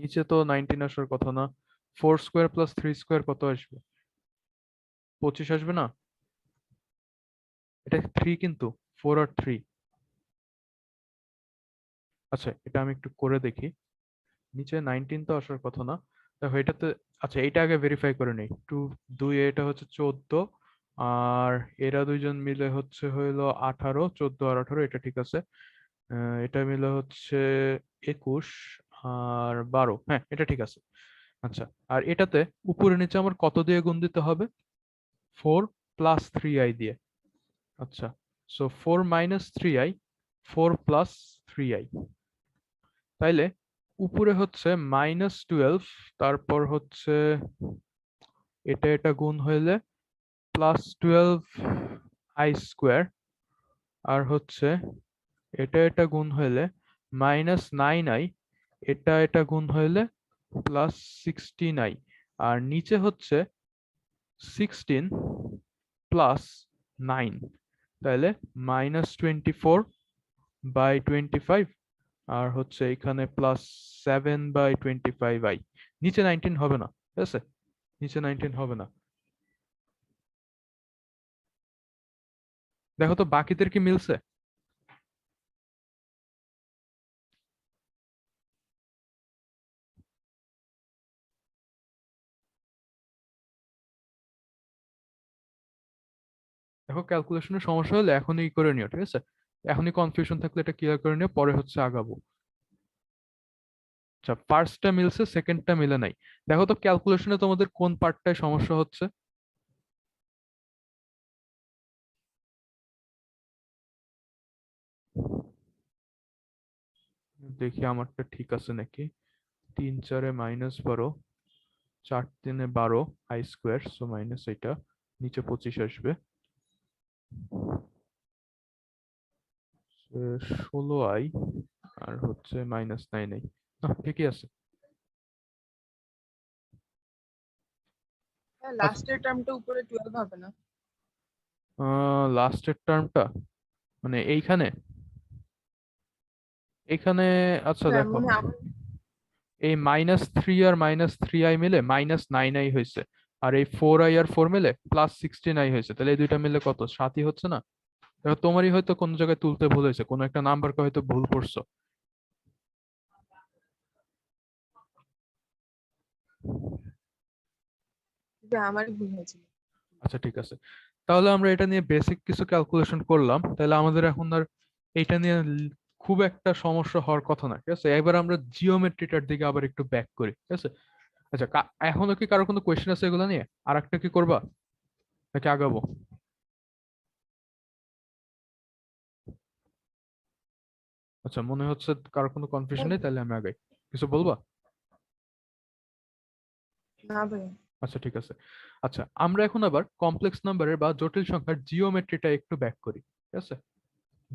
নিচে তো 19 আসার কথা না। 4 স্কোয়ার প্লাস 3 স্কোয়ার কত আসবে? 25 আসবে না? এটা 3 কিন্তু 4 আর 3। আচ্ছা এটা আমি একটু করে দেখি। নিচে 19 তো আসার কথা না। দেখো এটাতে, আচ্ছা এটা আগে ভেরিফাই করে নেই। 2 এটা হচ্ছে 14, আর এরা দুইজন মিলে হচ্ছে হইলো 18, 14 আর 18, এটা ঠিক আছে। এটা মিলে হচ্ছে 21 আর 12, হ্যাঁ এটা ঠিক আছে। আচ্ছা, আর এটাতে উপরে নিচে আমার কত দিয়ে গুণ দিতে হবে? 4 প্লাস 3i দিয়ে। আচ্ছা, so 4 minus 3i, 4 plus 3i। তাইলে উপরে হচ্ছে -12, তারপর হচ্ছে এটা গুণ হইলে +12i², আর হচ্ছে এটা গুণ হইলে -9i, এটা গুণ হইলে +16i, আর নিচে হচ্ছে 16 প্লাস 9, তাহলে -24/25, আর হচ্ছে এখানে +7/25i। নিচে 19 হবে না, ঠিক আছে? নিচে 19 হবে না। দেখো তো বাকিদের কি মিলছে? দেখো ক্যালকুলেশনের সমস্যা হলে এখনই করে নিও, ঠিক আছে? এখনই কনফিউশন থাকলে এটা ক্লিয়ার করে নিও, পরে হচ্ছে আগাবো। আচ্ছা, ফার্স্টটা মিলছে, সেকেন্ডটা মিলে নাই। দেখো তো ক্যালকুলেশনে তোমাদের কোন পার্টটায় সমস্যা হচ্ছে। দেখি আমারটা ঠিক আছে নাকি। 3 4 -12, 4 3 12i², সো মাইনাস এটা, নিচে 25 আসবে। 16i, আর হচ্ছে -9i। ঠিকই আছে। হ্যাঁ, আচ্ছা, লাস্টের টার্মটা উপরে 12 হবে না? লাস্টের টার্মটা মানে এইখানে, এখানে, আচ্ছা হ্যাঁ দেখো, মানে আমার এই -3 আর -3i মিলে -9i হয়েছে, আর এই 4i আর 4 মিলে +16i হয়েছে, তাহলে এই দুইটা মিলে কত, 7ই হচ্ছে না? দেখো তোমারই হয়তো কোনো জায়গায় তুলতে ভুল হয়েছে, কোনো একটা নাম্বারকে হয়তো ভুল করছো। যে আমারই ভুল হয়েছিল। আচ্ছা ঠিক আছে, তাহলে আমরা এটা নিয়ে বেসিক কিছু ক্যালকুলেশন করলাম, তাহলে আমাদের এখন আর এটা নিয়ে খুব একটা সমস্যা হওয়ার কথা না, ঠিক আছে? এবার আমরা জিওমেট্রিটার দিকে আবার একটু ব্যাক করি, ঠিক আছে? আচ্ছা, এখনো কি কারো কোনো কোয়েশ্চেন আছে এগুলো নিয়ে? আর একটা কি করবা নাকি আগাবো? আচ্ছা, মনে হচ্ছে কারো কোনো কনফিউশন হ্যাঁ, নেই, তাহলে আমি আগাই। কিছু বলবা? না ভাই। আচ্ছা ঠিক আছে। আচ্ছা, আমরা এখন আবার কমপ্লেক্স নাম্বারের বা জটিল সংখ্যার জিওমেট্রিটা একটু ব্যাক করি, ঠিক আছে?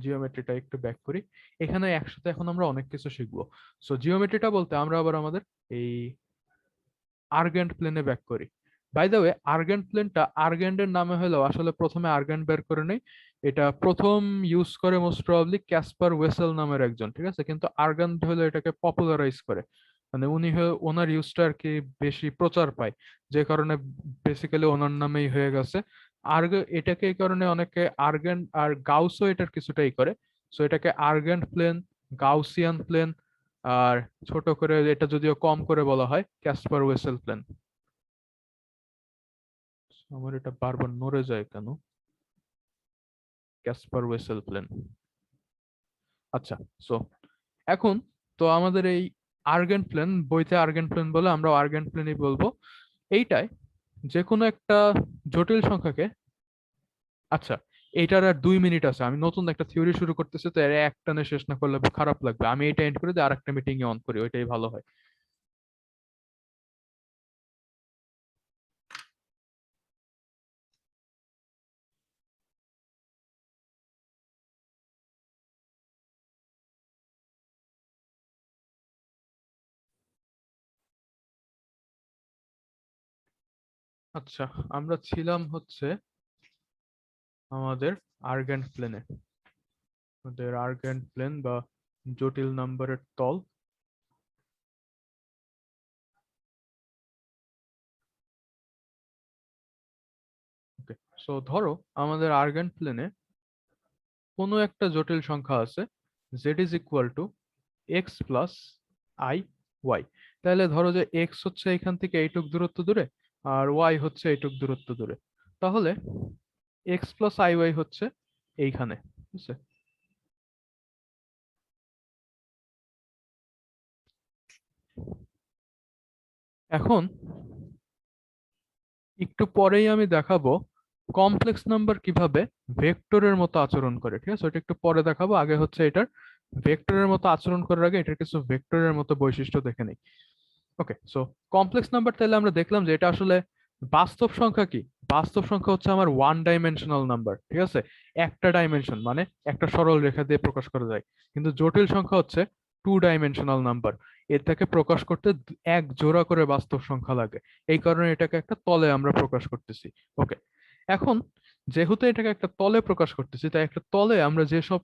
জিওমেট্রিটা একটু ব্যাক করি। এখানে একসাথে এখন আমরা অনেক কিছু শিখবো। সো জিওমেট্রিটা বলতে আমরা আবার আমাদের এই আর্গেন্ট প্লেনে ব্যাক করি। বাই দ্য ওয়ে, আর্গেন্ট প্লেনটা আর্গেন্টের নামে হলেও আসলে প্রথমে আর্গেন্ট বের করে নেই। এটা প্রথম ইউজ করে মোস্ট প্রবাবলি ক্যাসপার ওয়েসেল নামের একজন, ঠিক আছে? কিন্তু আর্গেন্ট হলো এটাকে পপুলারাইজ করে, মানে ওনার ইউজটা আর কি বেশি প্রচার পায়, যে কারণে বেসিক্যালি ওনার নামেই হয়ে গেছে। এটাকে এই কারণে অনেকে আর্গেন্ট, আর গাউসও এটার কিছুটাই করে। সো এটাকে আর্গেন্ট প্লেন, গাউসিয়ান প্লেন, আর ছোট করে এটা যদিও কম করে বলা হয় ক্যাসপার ওয়েসেল প্লেন। আমার এটা বারবার নড়ে যায় কেন? Caspar Wessel plane. আচ্ছা, সো এখন তো আমাদের এই আর্গেন্ট প্লেন, বইতে আর্গেন্ট প্লেন বলে, আমরা আর্গেন্ট প্লেনই বলবো এইটায়। যে কোনো একটা জটিল সংখ্যাকে, আচ্ছা এইটার আর 2 মিনিট আছে, আমি নতুন একটা থিওরি শুরু করতেছি, তো এর একটানে শেষ না করলে খারাপ লাগবে। আমি এটা এন্ড করে দিয়ে আর একটা মিটিং এ অন করি, ওইটাই ভালো হয়। আচ্ছা, আমরা ছিলাম হচ্ছে আমাদের আর্গেন্ট প্লেনে, আমাদের আর্গেন্ট প্লেন বা জটিল নাম্বারের তল। ওকে, সো ধরো আমাদের আর্গেন্ট প্লেনে কোনো একটা জটিল সংখ্যা আছে z is equal to x plus I y. তাহলে ধরো যে এক্স হচ্ছে এখান থেকে এইটুক দূরত্ব দূরে আর ওয়াই হচ্ছে এইটুক দূরত্ব দূরে, তাহলে এক্স প্লাস আই ওয়াই হচ্ছে এইখানে, ঠিক আছে? এখন একটু পরেই আমি দেখাবো কমপ্লেক্স নাম্বার কিভাবে ভেক্টরের মতো আচরণ করে, ঠিক আছে? ওটা একটু পরে দেখাবো, আগে হচ্ছে এটার ভেক্টরের মতো আচরণ করার আগে এটার কিছু ভেক্টরের মতো বৈশিষ্ট্য দেখে নিই। ওকে, সো কমপ্লেক্স নাম্বার তাহলে আমরা দেখলাম যে এটা আসলে বাস্তব সংখ্যা কি? বাস্তব সংখ্যা হচ্ছে আমার ওয়ান ডাইমেনশনাল নাম্বার, ঠিক আছে? একটা ডাইমেনশন মানে একটা সরল রেখা দিয়ে প্রকাশ করা যায়। কিন্তু জটিল সংখ্যা হচ্ছে টু ডাইমেনশনাল নাম্বার, এটাকে প্রকাশ করতে এক জোড়া করে বাস্তব সংখ্যা লাগে। এই কারণে এটাকে একটা তলে আমরা প্রকাশ করতেছি। ওকে, এখন যেহেতু এটাকে একটা তলে প্রকাশ করতেছি, তাই একটা তলে আমরা যেসব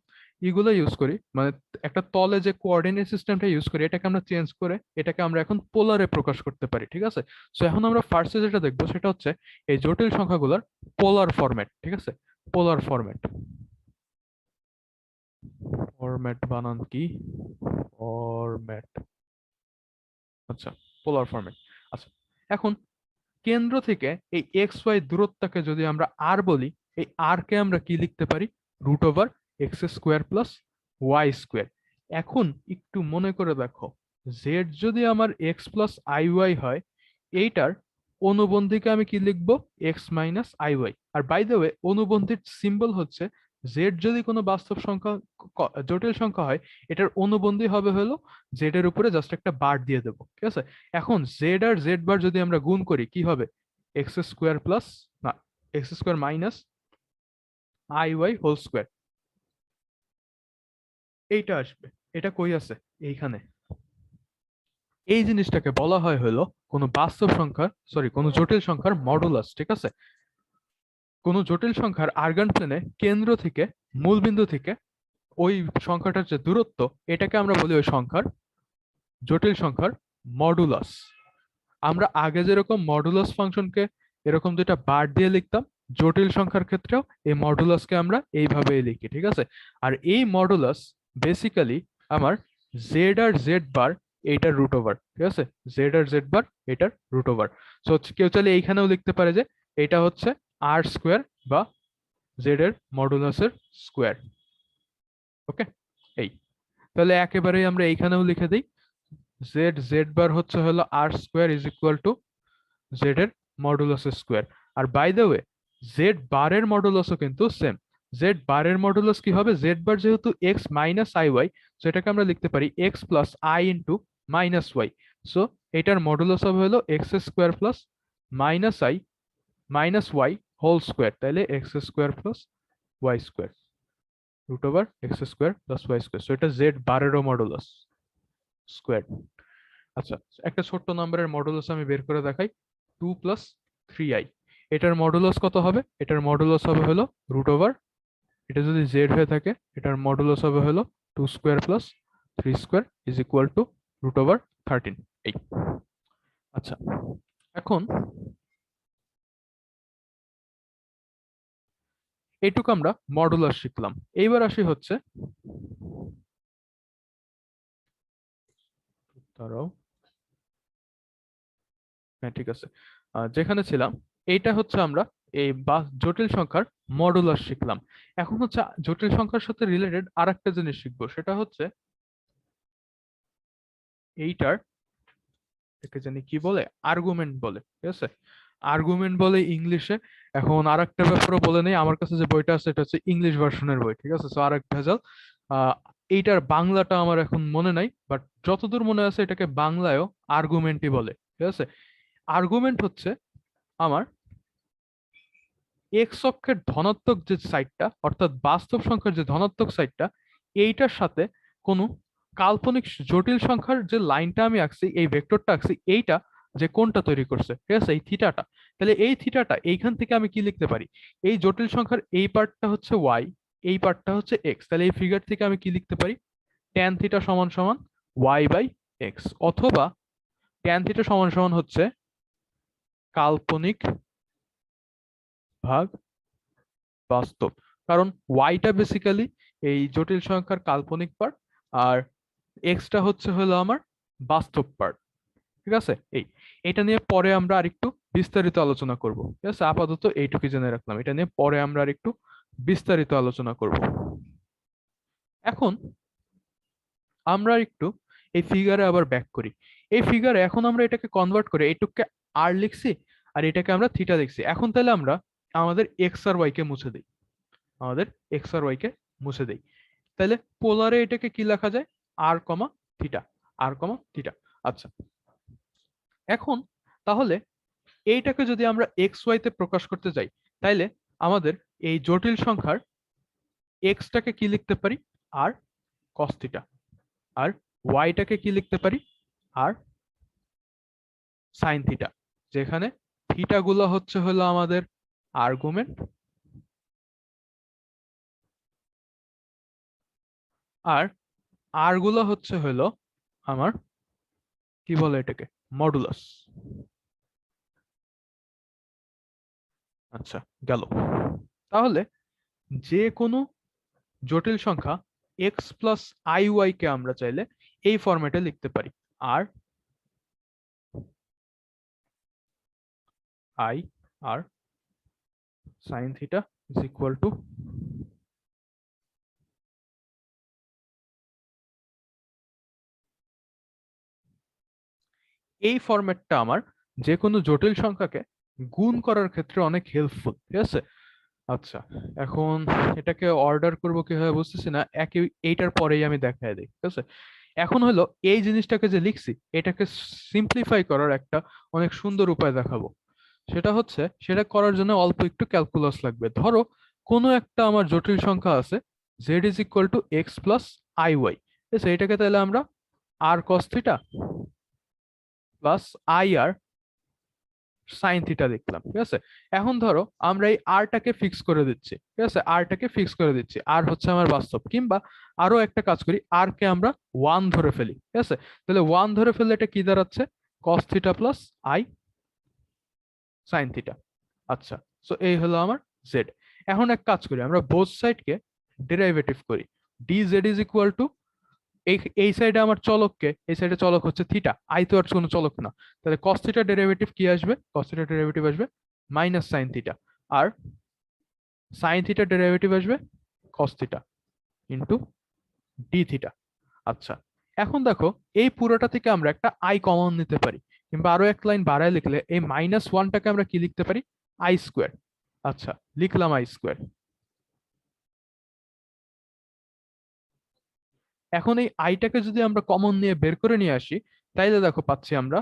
ইগুলো ইউজ করি, মানে একটা তলে যে কোঅর্ডিনেট সিস্টেমটা ইউজ করি, এটাকে আমরা চেঞ্জ করে এটাকে আমরা এখন পোলারে প্রকাশ করতে পারি, ঠিক আছে? সো এখন আমরা ফার্স্টে যেটা দেখবো সেটা হচ্ছে এই জটিল সংখ্যাগুলোর পোলার ফরম্যাট, ঠিক আছে? পোলার ফরম্যাট, ফরম্যাট বানান কি? ফরম্যাট, আচ্ছা, পোলার ফরম্যাট। আচ্ছা, এখন কেন্দ্র থেকে এই এক্স ওয়াই দূরত্বকে যদি আমরা আর বলি, এই আর কে আমরা কি লিখতে পারি? Root over x square plus Y square. এখন একটু মনে করে দেখো, জেড যদি আমার এক্স প্লাস আই ওয়াই হয়, এইটার অনুবন্ধীকে আমি কি লিখবো? X minus I Y. আর বাই দ্য ওয়ে অনুবন্ধীর সিম্বল হচ্ছে জেড যদি কোনো বাস্তব সংখ্যা জটিল সংখ্যা হয়, এটার অনুবন্ধী হবে হলো জেড এর উপরে জাস্ট একটা বার দিয়ে দেবো, ঠিক আছে? এখন জেড আর জেড বার যদি আমরা গুণ করি কি হবে? এক্স স্কোয়ার প্লাস, না, x square minus I y whole square, এইটা আসবে। এটা কই আছে? এইখানে। এই জিনিসটাকে বলা হয় হলো কোনো বাস্তব সংখ্যার, সরি, কোনো জটিল সংখ্যার মডুলাস, ঠিক আছে? কোনো জটিল সংখ্যার আর্গান প্লেনে কেন্দ্র থেকে মূলবিন্দু থেকে ওই সংখ্যাটার যে দূরত্ব, এটাকে আমরা বলি ওই সংখ্যার, জটিল সংখ্যার মডুলাস। আমরা আগে যেরকম মডুলাস ফাংশনকে এরকম দুইটা বার দিয়ে লিখতাম, জটিল সংখ্যার ক্ষেত্রেও এই মডুলাসকে আমরা এইভাবেই লিখি, ঠিক আছে? আর এই মডুলাস বেসিক্যালি আমার জেড আর জেড বার এইটার রুট ওভার, ঠিক আছে? জেড আর জেড বার এটার রুট ওভার। সো কেউ চাইলে এইখানেও লিখতে পারে যে এটা হচ্ছে আর স্কোয়ার বা জেড এর মডুলাসের স্কোয়ার। ওকে, এই তাহলে একেবারেই আমরা এইখানেও লিখে দিই জেড জেড বার হচ্ছে হলো R square is equal to Z এর মডুলাস স্কোয়ার। আর বাই দ্য ওয়ে জেড বারের মডুলাসও কিন্তু সেম। জেড বারের মডুলাস কি হবে? জেড বার যেহেতু এক্স মাইনাস আই ওয়াই, সেটাকে আমরা লিখতে পারি X plus I into minus Y. So এটার মডুলাস হবে হলো X square plus minus I minus Y whole square, তাহলে X square plus Y square root over x square plus Y square. So এটা Z বারেরও modulus square. আচ্ছা, একটা ছোট্ট নাম্বারের মডুলাস আমি বের করে দেখাই, 2 প্লাস 3i। এটার মডুলাস কত হবে? এটার মডুলাস হবে হলো রুট ওভার, এটা যদি জেড হয়ে থাকে এটার মডুলাস হবে হলো 2 square plus 3 square is equal to root over 13। এই, আচ্ছা, এখন এইটুকু আমরা মডুলাস শিখলাম। এইবার আসি হচ্ছে, দাঁড়াও, হ্যাঁ ঠিক আছে, যেখানে ছিলাম এইটা হচ্ছে আমরা এই বা জটিল সংখ্যার মডুলাস শিখলাম। এখন হচ্ছে জটিল সংখ্যার সাথে রিলেটেড আর একটা জিনিস শিখবো, সেটা হচ্ছে এইটার, একে জানি কি বলে, আর্গুমেন্ট বলে, ঠিক আছে? আর্গুমেন্ট বলে ইংলিশে। এখন আর একটা ব্যাপারও বলে নেই, আমার কাছে যে বইটা আছে এটা হচ্ছে ইংলিশ ভার্সনের বই, ঠিক আছে? সো আর এক ভেজাল। আহ এইটার বাংলাটা আমার এখন মনে নাই, বাট যতদূর মনে আছে এটাকে বাংলায়ও আর্গুমেন্টই বলে, ঠিক আছে? আর্গুমেন্ট হচ্ছে আমার এক্স অক্ষের ধনাত্মক যে সাইডটা, অর্থাৎ বাস্তব সংখ্যার যে ধনাত্মক সাইডটা, এইটার সাথে কোনো কাল্পনিক জটিল সংখ্যার যে লাইনটা আমি আঁকছি, এই ভেক্টরটা আঁকছি, এইটা যে কোনটা তৈরি করছে, ঠিক আছে, এই থিটাটা, তাহলে এই থিটাটা এইখান থেকে আমি কি লিখতে পারি, এই জটিল সংখ্যার এই পার্টটা হচ্ছে ওয়াই, এই পার্টটা হচ্ছে এক্স, তাহলে এই ফিগার থেকে আমি কি লিখতে পারি, ট্যান থিটা সমান সমান ওয়াই বাই এক্স, অথবা ট্যান থিটা সমান সমান হচ্ছে কাল্পনিক ভাগ বাস্তব, কারণ ওয়াইটা বেসিক্যালি এই জটিল সংখ্যার কাল্পনিক পার্ট আর এক্সটা হচ্ছে হলো আমার বাস্তব পার্ট। ঠিক আছে, এটা নিয়ে পরে আমরা আরেকটু বিস্তারিত আলোচনা করব। ঠিক আছে, আপাতত এইটুকু জেনে রাখলাম, এটা নিয়ে পরে আমরা আরেকটু বিস্তারিত আলোচনা করব। এখন আমরা একটু এই ফিগারে আবার ব্যাক করি। এই ফিগারে এখন আমরা এটাকে কনভার্ট করে এইটুককে আর লিখছি আর এটাকে আমরা থিটা লিখছি। এখন তাহলে আমরা আমাদের এক্স আর ওয়াই কে মুছে দিই, আমাদের এক্স আর ওয়াই কে মুছে দিই। তাহলে পোলারে এটাকে কি লেখা যায়, আর কমা থিটা, আর কমা থিটা। আচ্ছা, এখন তাহলে এইটাকে যদি আমরা এক্স ওয়াই তে প্রকাশ করতে যাই, তাইলে আমাদের এই জটিল সংখ্যার এক্সটাকে কি লিখতে পারি, আর কস থিটা, আর ওয়াইটাকে কি লিখতে পারি, আর সাইন থিটা, যেখানে থিটা গুলো হচ্ছে হলো আমাদের আর্গুমেন্ট আর আর গুলো হচ্ছে হলো আমার কি বলে এটাকে, মডুলাস। আচ্ছা, গেল। তাহলে যে কোনো জটিল সংখ্যা এক্স প্লাস আই ওয়াই কে আমরা চাইলে এই ফরম্যাটে লিখতে পারি, আর I R sine theta is equal to এই ফরম্যাটটা আমার যে কোনো জটিল সংখ্যাকে গুণ করার ক্ষেত্রে অনেক হেল্পফুল। ঠিক আছে, আচ্ছা এখন এটাকে অর্ডার করবো কিভাবে বুঝতেছি না, এইটার পরেই আমি দেখাই দিই। ঠিক আছে, এখন হলো এই জিনিসটাকে যে লিখছি এটাকে সিম্পলিফাই করার একটা অনেক সুন্দর উপায় দেখাবো। সেটা হচ্ছে, সেটা করার জন্য অল্প একটু ক্যালকুলাস লাগবে। ধরো কোনো একটা আমার জটিল সংখ্যা আছে z is equal to x plus I Y. ঠিক আছে, এটাকে তাহলে আমরা R cos theta plus I R sine theta লিখলাম। ঠিক আছে, এখন ধরো আমরা এই আরটাকে ফিক্স করে দিচ্ছি। ঠিক আছে, আরটাকে ফিক্স করে দিচ্ছি, আর হচ্ছে আমার বাস্তব, কিংবা আরো একটা কাজ করি, আর কে আমরা 1 ধরে ফেলি। ঠিক আছে, তাহলে 1 ধরে ফেললে এটা কি দাঁড়াচ্ছে, কস theta plus I sine theta. আচ্ছা, সো এই হলো আমার জেড। এখন এক কাজ করি, আমরা বোথ সাইডকে ডেরিভেটিভ করি। dz ইজ ইকুয়াল টু এই সাইডে আমার চলককে, এই সাইডে চলক হচ্ছে থিটা, আই তো আর কোনো চলক না, তাহলে কস থিটা ডেরিভেটিভ কি আসবে, কস থিটা ডেরিভেটিভ আসবে মাইনাস সাইন থিটা, আর সাইন থিটা ডেরিভেটিভ আসবে cos theta into D theta. আচ্ছা, এখন দেখো এই পুরোটা থেকে আমরা একটা আই কমন নিতে পারি, কিংবা আরো এক লাইন বাড়ায় লিখলে এই মাইনাস ওয়ানটাকে আমরা কি লিখতে পারি, আই স্কোয়ার। আচ্ছা, লিখলাম আই স্কোয়ার। এখন এই আইটাকে যদি আমরা কমন নিয়ে বের করে নিয়ে আসি, তাইলে দেখো পাচ্ছি আমরা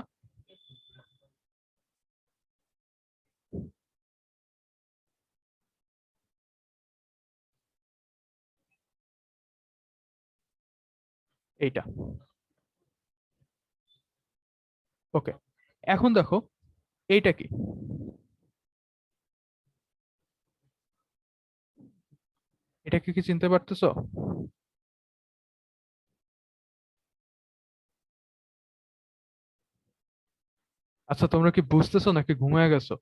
এইটা। ওকে, এখন দেখো এইটা কি, এটাকে কি চিনতে পারতেছো? আচ্ছা, তোমরা কি বুঝতেছো নাকি ঘুমায় গেছো?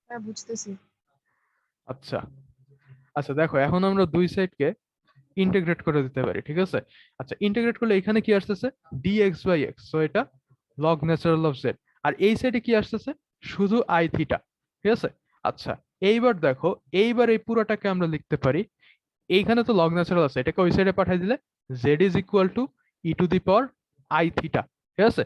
হ্যাঁ, বুঝতেছি। আচ্ছা আচ্ছা, দেখো এখন আমরা দুই সাইডকে ইন্টিগ্রেট করে দিতে পারি। ঠিক আছে, আচ্ছা ইন্টিগ্রেট করলে এখানে কি আসতেছে, dx বাই এক্স, সো এটা লগ ন্যাচারাল অফ জেড। আর এই সাইডে কি আসতেছে, শুধু আই থিটা। ঠিক আছে, আচ্ছা এইবার দেখো, এইবার এই পুরোটাকে আমরা লিখতে পারি, এইখানে তো লগ ন্যাচারাল আছে, এটাকে ওই সাইডে পাঠিয়ে দিলে Z is equal two E to the power I theta. ঠিক আছে,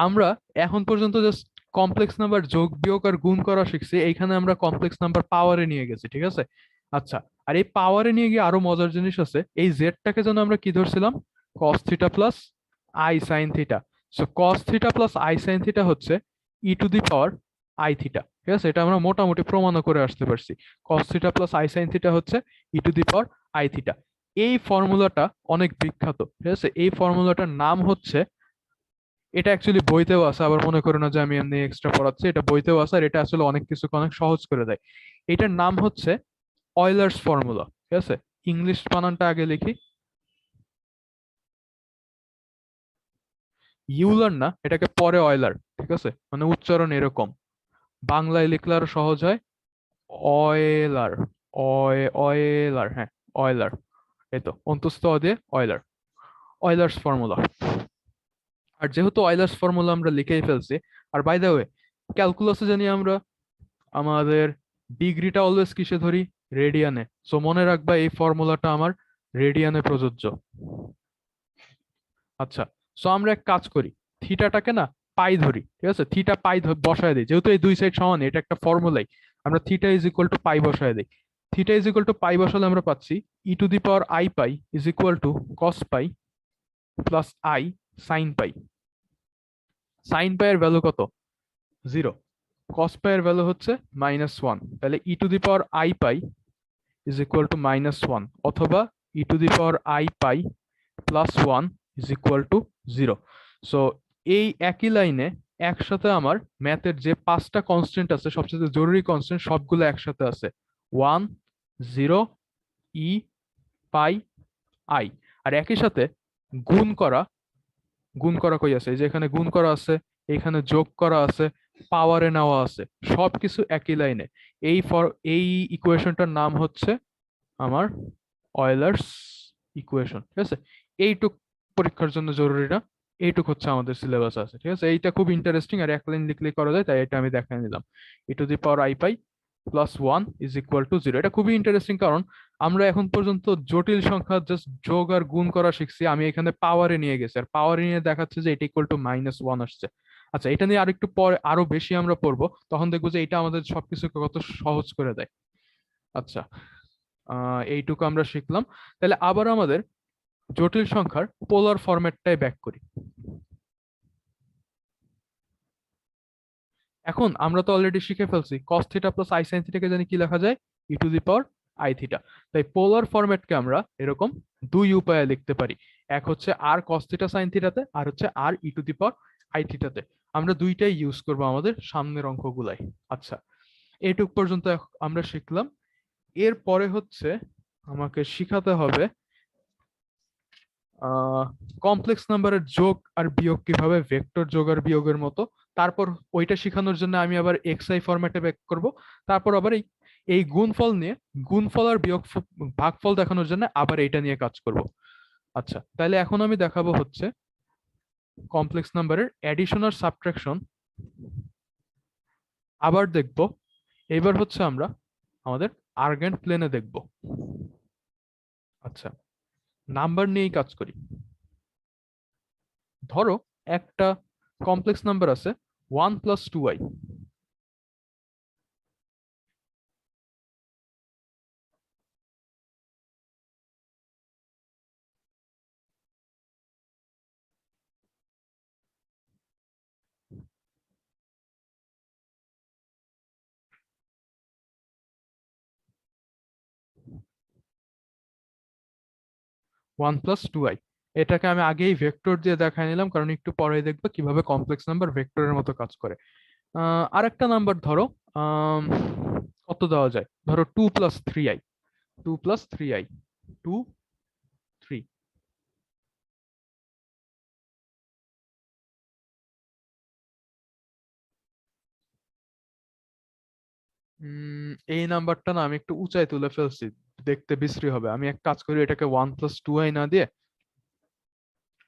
আমরা এখন পর্যন্ত জাস্ট কমপ্লেক্স নাম্বার যোগ বিয়োগ আর গুণ করা শিখছি, এইখানে আমরা কমপ্লেক্স নাম্বার পাওয়ারে নিয়ে গেছি। ঠিক আছে, আচ্ছা আর এই পাওয়ারে নিয়ে গিয়ে আরো মজার জিনিস আছে, এই জেডটাকে যেন আমরা কি ধরছিলাম, cos theta plus I sine theta. So cos theta plus I sine theta হচ্ছে E to the power I theta. ঠিক আছে, এটা আমরা মোটামুটি প্রমাণও করে আসতে পারছি, cos theta plus I sine theta হচ্ছে E to the power I theta. এই ফর্মুলাটা অনেক বিখ্যাত। ঠিক আছে, এই ফর্মুলাটার নাম হচ্ছে এটা অ্যাকচুয়ালি বইতেও আছে, আবার মনে করো না যে আমি এমনি এক্সট্রা পড়াচ্ছি, এটা বইতেও আছে, আর এটা আসলে অনেক কিছুকে অনেক সহজ করে দেয়। এটার নাম হচ্ছে অয়লার্স ফর্মুলা, ঠিক আছে? ইংলিশ বানানটা আগে লিখি। ইউলার না, এটাকে পরে অয়লার, ঠিক আছে? মানে উচ্চারণ এরকম, বাংলায় লিখলে আরো সহজ হয়। অয়েলার, অয়েলার, হ্যাঁ, অয়লার। এই তো অন্তস্থ অ দিয়ে অয়লার, অয়লার্স ফর্মুলা। আর যেহেতু অয়লার্স ফর্মুলা আমরা লিখেই ফেলছি, আর বাই দ্য ওয়ে, ক্যালকুলাসে জানি আমরা আমাদের ডিগ্রিটা অলওয়েজ কিসে ধরি? রেডিয়ানে। সো মনে রাখবা এই ফর্মুলাটা আমার রেডিয়ানে প্রযোজ্য। আচ্ছা, সো আমরা এক কাজ করি, থিটাটাকে না পাই ধরি, ঠিক আছে? থিটা পাই বসায় দিই, যেহেতু এই দুই সাইড সমান, এটা একটা ফর্মুলাই, আমরা theta is equal to pi বসায় দিই। Theta is equal to pi বসালে আমরা পাচ্ছি E to the power I pi is equal to cos pi plus I sine pi. Sine pi এর ভ্যালু কত? 0। কস পাই এর ভ্যালু হচ্ছে -1, তাহলে E to the power I pi is equal to -1, অথবা E to the power I pi plus 1 is equal to 0। So এই একই লাইনে একসাথে আমার ম্যাথের যে 5টা কনস্ট্যান্ট আছে, সবচেয়ে জরুরি কনস্ট্যান্ট সবগুলো একসাথে আছে, 1, 0, ই, পাই, আই। আর একই সাথে গুণ করা, গুণ করা কই আছে? এই যে এখানে গুণ করা আছে, এখানে যোগ করা আছে, পাওয়ারে নেওয়া আছে, সবকিছু একই লাইনে। এই ইকুয়েশনটার নাম হচ্ছে আমার অয়লার্স ইকুয়েশন, ঠিক আছে? এইটুক পরীক্ষার জন্য জরুরি না, এইটুক হচ্ছে আমাদের সিলেবাস আছে, ঠিক আছে? এইটা খুব ইন্টারেস্টিং, আর এক লাইন লিখলে করা যায়, তাই এটা আমি দেখাই নিলাম। E to the power I pi plus 1 is equal to 0। এটা খুবই ইন্টারেস্টিং, কারণ আমরা এখন পর্যন্ত জটিল সংখ্যা জাস্ট যোগ আর গুণ করা শিখছি, আমি এখানে পাওয়ারে নিয়ে গেছি, আর পাওয়ারে নিয়ে দেখাচ্ছে যে এটা ইকুয়াল টু -1 আসছে। আচ্ছা, এটা নিয়ে আরেকটু পরে আরো বেশি আমরা পড়বো, তখন দেখবো যে এটা আমাদের সবকিছুকে কত সহজ করে দেয়। আচ্ছা, এইটুকু আমরা শিখলাম। তাহলে আবার আমাদের জটিল সংখ্যার পোলার ফরম্যাটটাই ব্যাক করি। এখন আমরা তো অলরেডি শিখে ফেলছি cos theta plus I sine থিটাকে জানি কি লেখা যায়? E to the power I theta. তাই পোলার ফরম্যাটকে আমরা এরকম দুই উপায়ে লিখতে পারি, এক হচ্ছে আর cos থিটা সাইন থিটাতে, আর হচ্ছে আর ই টু দি পাওয়ার আই থিটাতে। আমরা দুইটাই ইউজ করব আমাদের সামনের অঙ্কগুলাই। আচ্ছা, এইটুক পর্যন্ত আমরা শিখলাম। এরপরে হচ্ছে আমাকে শিখাতে হবে কমপ্লেক্স নাম্বারের যোগ আর বিয়োগ কিভাবে, ভেক্টর যোগ আর বিয়োগের মতো। তারপর ওইটা শেখানোর জন্য আমি আবার এক্সআই ফরম্যাটে ব্যাক করব। তারপর আবার এই এই গুণফল নিয়ে, গুণফল আর বিয়োগ ভাগফল দেখানোর জন্য আবার এইটা নিয়ে কাজ করব। আচ্ছা, তাহলে এখন আমি দেখাবো হচ্ছে কমপ্লেক্স নাম্বারের অ্যাডিশন আর সাবট্রাকশন। আবার দেখব, এবার হচ্ছে আমরা আমাদের আর্গেন্ট প্লেনে দেখব। আচ্ছা, নাম্বার নিয়েই কাজ করি। ধরো একটা কমপ্লেক্স নাম্বার আছে 1 + 2i। One plus two I, এটাকে আমি আগেই ভেক্টর দিয়ে দেখাই নিলাম, কারণ একটু পরে দেখবে কিভাবে কমপ্লেক্স নাম্বার ভেক্টরের মতো কাজ করে। আরেকটা নাম্বার ধরো, আম, কত দেওয়া যায়? ধরো 2 + 3i, 2 + 3i, 2, 3। এই নাম্বারটা না আমি একটু উঁচাই তুলে ফেলছি, দেখতে বিশ্রী হবে। আমি এক কাজ করি, এটাকে 1 + 2i না দিয়ে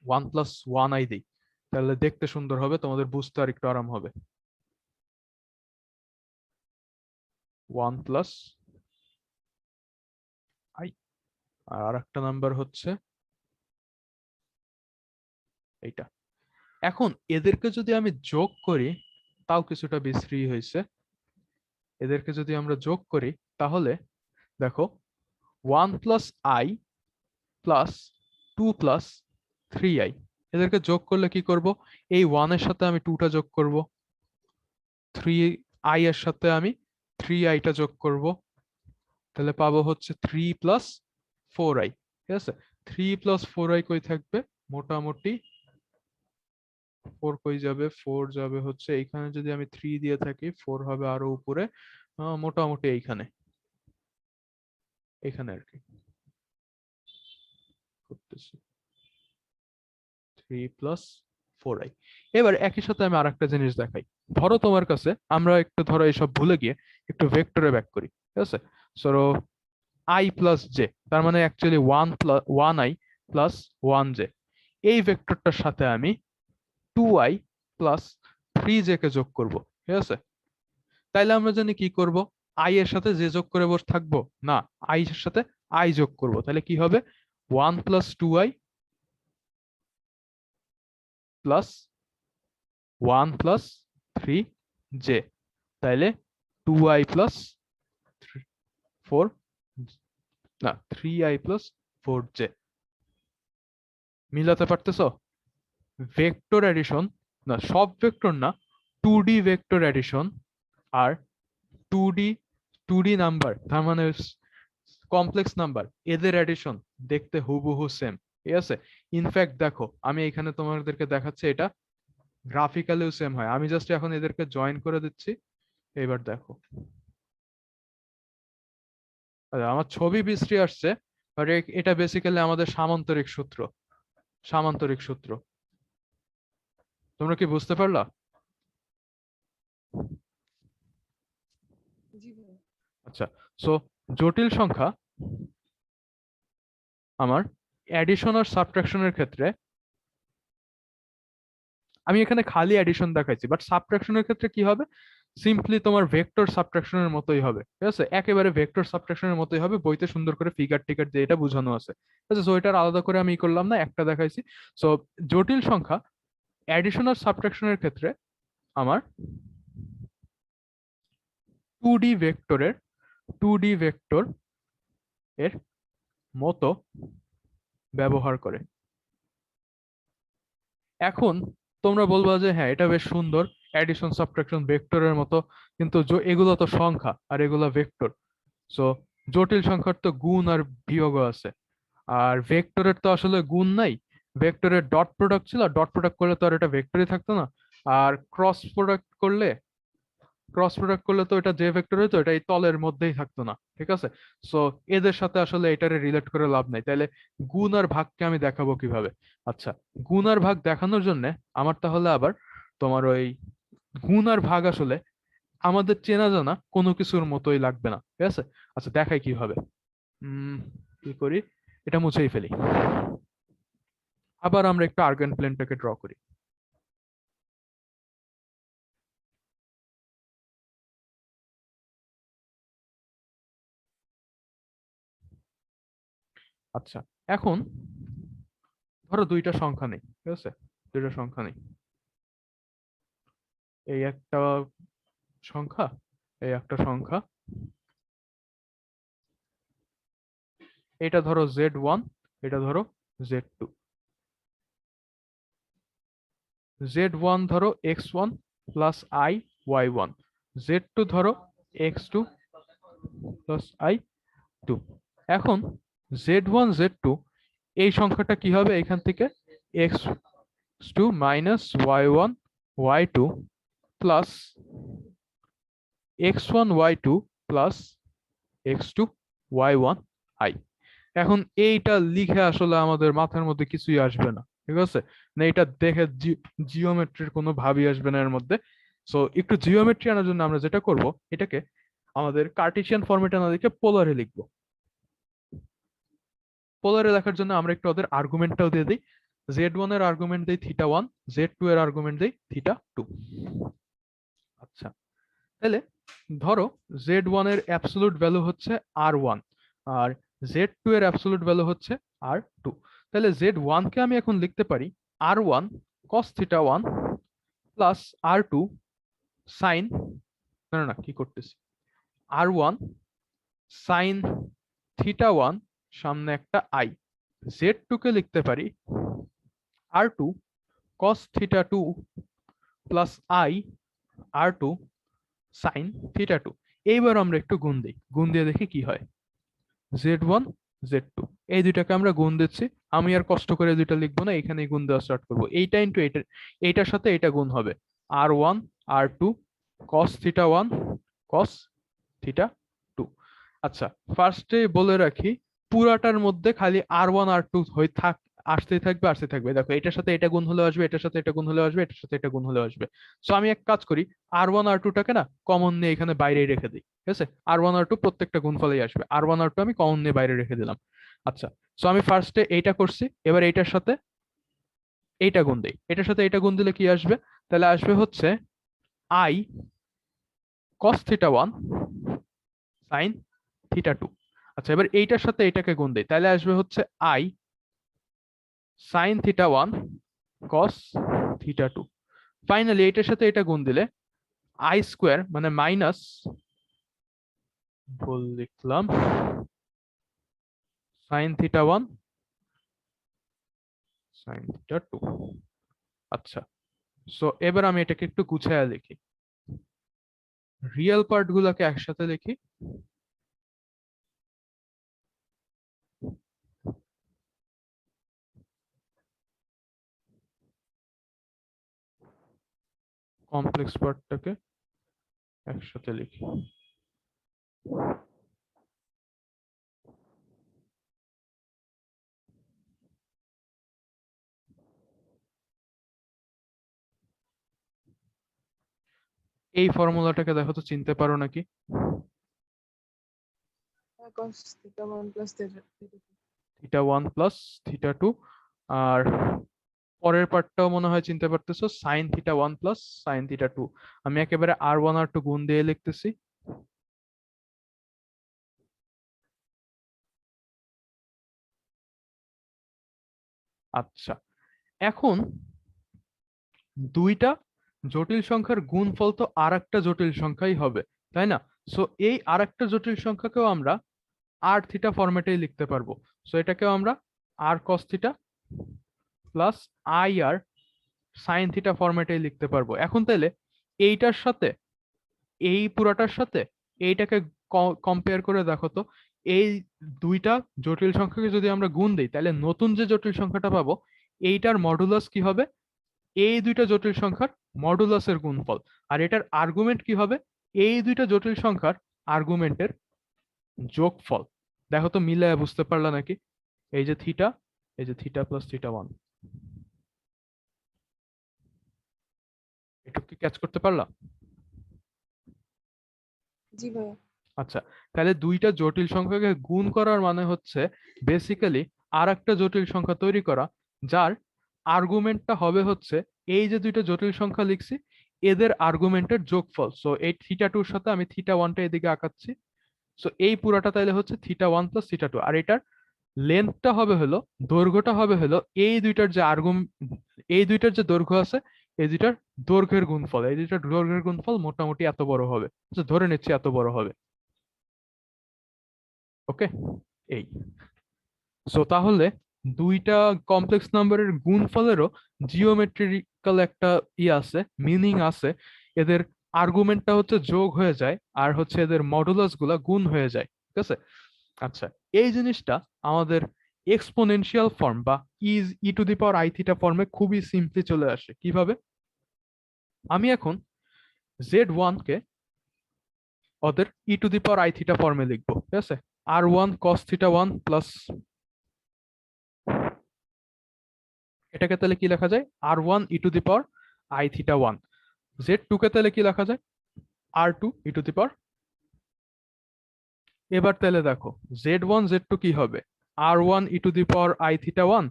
1 + 1i দিই, তাহলে দেখতে সুন্দর হবে, তোমাদের বুঝতে আর একটু আরাম হবে। 1 + i। আর একটা নাম্বার হচ্ছে এইটা। এখন এদেরকে যদি আমি যোগ করি, তাও কিছুটা বিশ্রী হয়েছে। এদেরকে যদি আমরা যোগ করি, তাহলে দেখো 1 + i প্লাস 2 + 3i, এদেরকে যোগ করলে কি করব? এই 1 এর সাথে আমি 2টা যোগ করব, 3i এর সাথে আমি 3i টা যোগ করব, তাহলে পাবো হচ্ছে 3 + 4i। ঠিক আছে, 3 + 4i কই থাকবে? মোটামুটি 4 কই যাবে? 4 যাবে হচ্ছে এইখানে, যদি আমি 3 দিয়ে থাকি 4 হবে আরো উপরে, মোটামুটি এইখানে, এখানে আর কি করতেছি 3 প্লাস 4i। এবার একই সাথে আমি আরেকটা জিনিস দেখাই। ধরো তোমার কাছে, আমরা একটু ধরো এইসব ভুলে গিয়ে একটু ভেক্টরে ব্যাক করি, ঠিক আছে? সো i প্লাস জে, তার মানে অ্যাকচুয়ালি 1i প্লাস 1j, এই ভেক্টরটার সাথে আমি 2i প্লাস 3j কে যোগ করব, ঠিক আছে? তাইলে আমরা জানি কি করব, i এর সাথে যে যোগ করে বসে থাকবো না, i এর সাথে i যোগ করব, তাহলে কি হবে? 1 plus 2i plus 1 plus 3j, তাইলে 2i প্লাস 4, না 3i প্লাস 4j। মিলাতে পারতেছো? ভেক্টর অ্যাডিশন, না সব ভেক্টর না, 2D ভেক্টর অ্যাডিশন আর 2D নাম্বার, তার মানে কমপ্লেক্স নাম্বার, এদের অ্যাডিশন দেখতে হুবহু সেম, ঠিক আছে? ইনফ্যাক্ট দেখো, আমি এখানে তোমাদেরকে দেখাচ্ছি, এটা গ্রাফিক্যালিও সেম হয়। আমি জাস্ট এখন এদেরকে জয়েন করে দিচ্ছি, এবার দেখো। আচ্ছা, আমার ছবি বিশ্রী আসছে, বাট এটা বেসিক্যালি আমাদের সামান্তরিক সূত্র, সামান্তরিক সূত্র। তোমরা কি বুঝতে পারলা? জি ভাইয়া। আচ্ছা, সো জটিল সংখ্যা আমার অ্যাডিশন আর সাবট্রাকশনের ক্ষেত্রে, আমি এখানে খালি অ্যাডিশন দেখাইছি, বাট সাবট্রাকশনের ক্ষেত্রে কি হবে, সিম্পলি তোমার ভেক্টর সাবট্রাকশনের মতোই হবে, ঠিক আছে? একেবারে ভেক্টর সাবট্রাকশনের মতোই হবে, বইতে সুন্দর করে ফিগার টিকার দিয়ে এটা বোঝানো আছে, ঠিক আছে? সো এটার আলাদা করে আমি করলাম না, একটা দেখাইছি। সো জটিল সংখ্যা অ্যাডিশন আর সাবট্রাকশনের ক্ষেত্রে আমার 2D ভেক্টরের 2D ভেক্টর এর মতো ব্যবহার করে। এখন তোমরা বলবা যে হ্যাঁ, এটা বেশ সুন্দর, অ্যাডিশন সাবট্রাকশন ভেক্টরের মতো, কিন্তু এগুলো তো সংখ্যা আর এগুলো ভেক্টর। সো জটিল সংখ্যার তো গুণ আর বিয়োগও আছে, আর ভেক্টরের তো আসলে গুণ নাই। ভেক্টরের ডট প্রোডাক্ট ছিল, ডট প্রোডাক্ট করলে তো আর এটা ভেক্টরই থাকতো না। আর ক্রস প্রোডাক্ট করলে তো এটা যে ভেক্টর হইতো, এটা এই তলের মধ্যেই থাকতো না, ঠিক আছে? সো এদের সাথে আসলে এটারে রিলেট করে লাভ নাই। তাইলে গুণ আর ভাগকে আমি দেখাবো কিভাবে? আচ্ছা, গুণ আর ভাগ দেখানোর জন্য আমার তাহলে আবার তোমার ওই গুণ আর ভাগ আসলে আমাদের চেনা জানা কোনো কিছুর মতোই লাগবে না, ঠিক আছে? আচ্ছা, দেখাই কিভাবে। কি করি, এটা মুছেই ফেলি। আবার আমরা একটু আর্গেন প্লেনটাকে ড্র করি। আচ্ছা, এখন ধরো দুইটা সংখ্যা নেই, ঠিক আছে? দুইটা সংখ্যা নেই, এই একটা সংখ্যা, এই একটা সংখ্যা, এটা ধরো z1, এটা ধরো z2। z1 ধরো x1 plus i y1, z2 ধরো x2 প্লাস i 2। এখন z1 z2, এই সংখ্যাটা কি হবে এখান থেকে? x2 minus y1 y2 plus x1 y2 plus x2 y1 i। এখন এইটা লিখে আসলে আমাদের মাথার মধ্যে কিছুই আসবে না, ঠিক আছে? না এটা দেখে জিওমেট্রির কোনো ভাবই আসবে না এর মধ্যে। সো একটু জিওমেট্রি আনার জন্য আমরা যেটা করব, এটাকে আমাদের কার্টেসিয়ান ফরম্যাটে না লিখে পোলারে লিখবো। পোলারে লেখার জন্য আমরা একটু ওদের আর্গুমেন্টটাও দিয়ে দিই। z1 এর আর্গুমেন্ট দেই θ1, z2 এর আর্গুমেন্ট দেই θ2। আচ্ছা, তাহলে ধরো z1 এর অ্যাবসলিউট ভ্যালু হচ্ছে r1, আর z2 এর অ্যাবসলিউট ভ্যালু হচ্ছে r2। তাহলে z1 কে আমি এখন লিখতে পারি r1 cos θ1 plus r2 sin, না না না, কি করতেছি, r1 sin θ1, সামনে একটা i। z2 কে লিখতে পারি r2 cos θ2 plus i r2 sin θ2। এইবার আমরা একটু গুণ দিই, গুণ দিয়ে দেখি কি হয়। z1 z2 এই দুইটাকে আমরা গুণ দিচ্ছি, আমি আর কষ্ট করে দুইটা লিখবো না, এখানে গুণ দেওয়া স্টার্ট করবো। এইটা ইন্টু এইটা, এইটার সাথে এটা গুণ হবে, R1 R2 cos theta 1 cos theta 2। আচ্ছা, ফার্স্টে বলে রাখি পুরাটার মধ্যে খালি R1 R2 হয়ে আসতেই থাকবে আসতে থাকবে। দেখো এটার সাথে এটা গুণ হলে আসবে, এটার সাথে এটা গুণ হলে আসবে, এটার সাথে এটা গুণ হলে আসবে। সো আমি এক কাজ করি, R1 R2 টাকে না কমন নিয়ে এখানে বাইরে রেখে দিই। ঠিক আছে, R1 R2 প্রত্যেকটা গুণফলেই আসবে, R1 R2 আমি কমন নিয়ে বাইরে রেখে দিলাম। আচ্ছা, সো আমি ফার্স্টে এইটা করছি, এবার এইটার সাথে এইটা গুণ দিই, এটার সাথে এটা গুণ দিলে কি আসবে? তাহলে আসবে হচ্ছে I cos theta 1 sin theta 2। আচ্ছা, এবার এইটার সাথে এটাকে গুণ দেই, তাহলে আসবে হচ্ছে I sin theta 1 cos theta 2। Finally এটার সাথে এটা গুণ দিলে I স্কোয়ার মানে মাইনাস, ভুল লিখলাম, sin থিটা 1 sin থিটা 2। আচ্ছা, সো এবার আমি এটাকে একটু গুছায়া লিখি, রিয়েল পার্ট গুলাকে একসাথে লিখি। কমপ্লেক্স পার্টটাকে একসাথে লিখি। এই ফর্মুলাটাকে দেখো তো চিনতে পারো নাকি? cos theta 1 plus theta 2. Theta 1 plus theta 2। আর পরের পার্টটাও মনে হয় চিনতে পারতেছো, sine theta 1 plus sine theta 2। আমি একেবারে R1 R2 গুণ দিয়ে লিখতেছি। আচ্ছা, এখন দুইটা জটিল সংখ্যার গুণফল তো আর একটা জটিল সংখ্যাই হবে, তাই না? সো এই আর একটা জটিল সংখ্যাকেও আমরা আর থিটা ফরম্যাটেই লিখতে পারবো। সো এটাকেও আমরা R cos theta plus I R sine theta ফরম্যাটেই লিখতে পারবো। এখন তাহলে এইটার সাথে এই পুরাটার সাথে এইটাকে কম্পেয়ার করে দেখো তো, এই দুইটা জটিল সংখ্যাকে যদি আমরা গুণ দিই তাহলে নতুন যে জটিল সংখ্যাটা পাবো এইটার মডুলাস কি হবে? এই দুইটা জটিল সংখ্যার মডুলাসের গুণফল। আর এটার আর্গুমেন্ট কি হবে? এই দুইটা জটিল সংখ্যার আর্গুমেন্টের যোগফল। দেখো তো মিলায় বুঝতে পারলা নাকি? এই যে থিটা, এই যে থিটা প্লাস থিটা 1, এটা কি ক্যাচ করতে পারলা? জি ভাইয়া। আচ্ছা, তাহলে দুইটা জটিল সংখ্যাকে গুণ করার মানে হচ্ছে বেসিক্যালি আর একটা জটিল সংখ্যা তৈরি করা, যার আর্গুমেন্টটা হবে হচ্ছে এই যে দুইটা জটিল সংখ্যা লিখছি এদের আর্গুমেন্টের যোগফল। সো এই থিটা 2 এর সাথে আমি থিটা 1টা এদিকে আঁকাচ্ছি। সো এই পুরাটা তাইলে হচ্ছে থিটা 1 প্লাস থিটা 2, আর এটার লেন্থটা হবে হলো, দৈর্ঘ্যটা হবে হলো এই দুইটার যে এই দুইটার যে দৈর্ঘ্য আছে এই দুইটার দৈর্ঘ্যের গুণফল। এই দুইটার দৈর্ঘ্যের গুণফল মোটামুটি এত বড় হবে, ধরে নিচ্ছি এত বড় হবে। ওকে, এই সো তাহলে দুইটা কমপ্লেক্স নাম্বারের গুণফলেরও জিওমেট্রিক্যাল একটা আছে, মিনিং আছে। এদের আর্গুমেন্টটা হচ্ছে যোগ হয়ে যায় আর হচ্ছে এদের মডুলাস গুলা গুণ হয়ে যায়। ঠিক আছে, আচ্ছা, এই জিনিসটা আমাদের এক্সপোনেনশিয়াল ফর্ম বা E to the power I theta ফর্মে খুবই সিম্পলি চলে আসে। কিভাবে? আমি এখন Z1 কে ওদের E to the power I theta ফর্মে লিখবো। ঠিক আছে, R1 cos থিটা 1 প্লাস, এটাকে তাহলে কি লেখা যায়? R1 E to the power I theta 1। Z2 কে তাহলে কি লেখা যায়? R2 ই টু দি পাওয়ার। এবার তাহলে দেখো Z1 Z2 কি হবে? R1 E to the power I theta 1,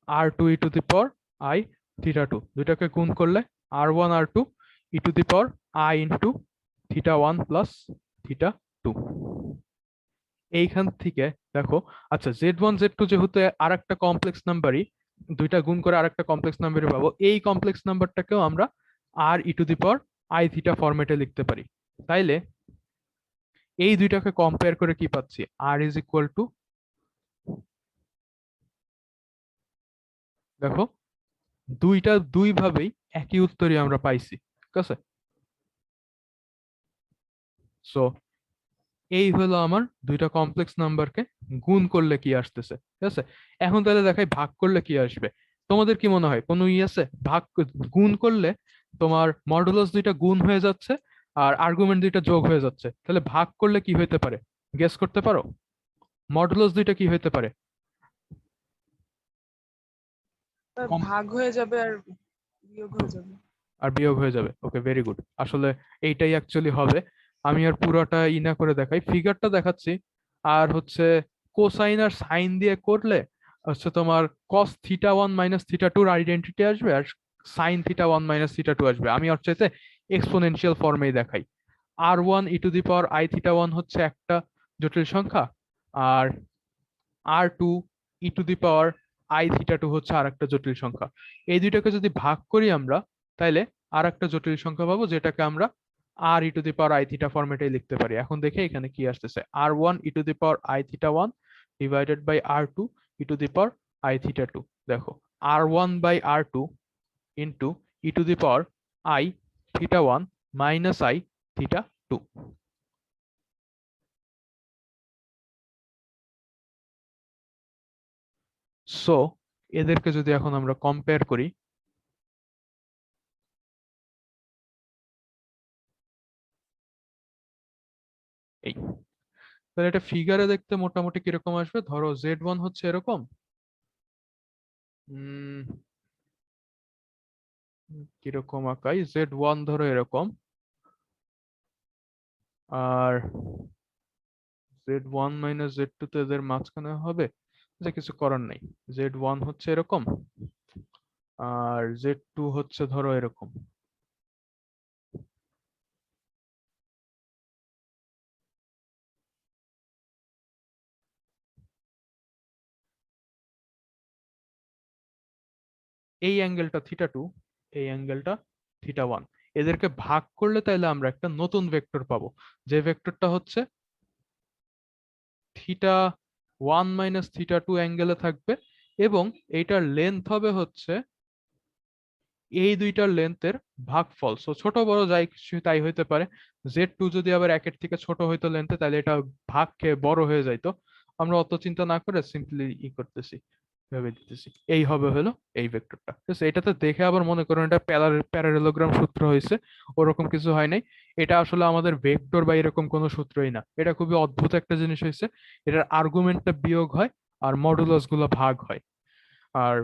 R2 E to the power I theta 2। দুইটাকে গুণ করলে R1 R2 E to the power I into theta 1 plus theta 2। এইখান থেকে দেখো, আচ্ছা Z1 Z2 যেহেতু আর একটা কমপ্লেক্স নাম্বারই, দুইটা গুণ করে আরেকটা কমপ্লেক্স নাম্বারই পাবো, এই কমপ্লেক্স নাম্বারটাকেও আমরা R E to the power I theta ফরম্যাটে লিখতে পারি। তাইলে এই দুইটাকে কম্পেয়ার করে কি পাচ্ছি? আর ইজ ইকুয়াল টু, দেখো দুইটা দুই ভাবেই একই উত্তরই আমরা পাইছি। ঠিক আছে, সো এই হলো আমার দুইটা কমপ্লেক্স নাম্বারকে গুণ করলে কি আসতেছে, ঠিক আছে। এখন তাহলে দেখাই ভাগ করলে কি আসবে। তোমাদের কি মনে হয় কোনো আছে গুণ করলে তোমার মডুলাস দুইটা গুণ হয়ে যাচ্ছে আর আর্গুমেন্ট দুইটা যোগ হয়ে যাচ্ছে, তাহলে ভাগ করলে কি হইতে পারে গেস করতে পারো? মডুলাস দুইটা কি হইতে পারে? ভাগ হয়ে যাবে আর বিয়োগ হয়ে যাবে। আর বিয়োগ হয়ে যাবে। ওকে, ভেরি গুড। আসলে এইটাই অ্যাকচুয়ালি হবে। আমি আর পুরোটা ইনা করে দেখাই, ফিগারটা দেখাচ্ছি। আর হচ্ছে কোসাইন আর সাইন দিয়ে করলে হচ্ছে তোমার cos theta one minus theta টুর আইডেন্টিটি আসবে আর sine theta one minus theta two আসবে। আমি ওর চাইতে এক্সপোনেনশিয়াল ফর্মেই দেখাই। R one E to the power I theta one হচ্ছে একটা জটিল সংখ্যা, আর R two E to the power I theta two হচ্ছে আর একটা জটিল সংখ্যা। এই দুইটাকে যদি ভাগ করি আমরা, তাহলে আর একটা জটিল সংখ্যা পাবো যেটাকে আমরা R E to the power I theta ফর্মেটে লিখতে পারি। এখন দেখে এখানে কি আসতেছে, R one E to the power I theta one divided by R two E to the power I theta two. দেখো, R one by R two into E to the power I theta one minus I theta two. So এদেরকে যদি এখন আমরা compare করি, এই তাহলে এটা ফিগারে দেখতে মোটামুটি কিরকম আসবে। ধরো জেড ওয়ান হচ্ছে এরকম, কিরকম আঁকাই, জেড ওয়ান ধরো এরকম, আর Z one minus Z two তো এদের মাঝখানে হবে, যে কিছু করার নেই। জেড ওয়ান হচ্ছে এরকম আর জেড টু হচ্ছে ধরো এরকম। এই অ্যাঙ্গেলটা থিটা টু, এই অ্যাঙ্গেলটা থিটা ওয়ান। এদেরকে ভাগ করলে তাইলে আমরা একটা নতুন ভেক্টর পাবো, যে ভেক্টরটা হচ্ছে theta one minus theta two অ্যাঙ্গেলে থাকবে, এবং এইটার লেন্থ হবে হচ্ছে এই দুইটার লেন্থের ভাগফল। সো ছোট বড় যাই কিছু তাই হইতে পারে। জেড টু যদি আবার একের থেকে ছোট হইতো লেন্থে, তাহলে এটা ভাগ খেয়ে বড় হয়ে যাইতো। আমরা অত চিন্তা না করে সিম্পলি করতেছি, ভেবে দিতেছি এই হবে হলো এই ভেক্টরটা, ঠিক আছে। এটাতে দেখে আবার মনে করেন এটা প্যারালেলোগ্রাম সূত্র হয়েছে, ওরকম কিছু হয় নাই। এটা আসলে আমাদের ভেক্টর বা এরকম কোনো সূত্রই না। এটা খুবই অদ্ভুত একটা জিনিস হয়েছে। এটার আর্গুমেন্টটা বিয়োগ হয় আর মডুলাস গুলো ভাগ হয়, আর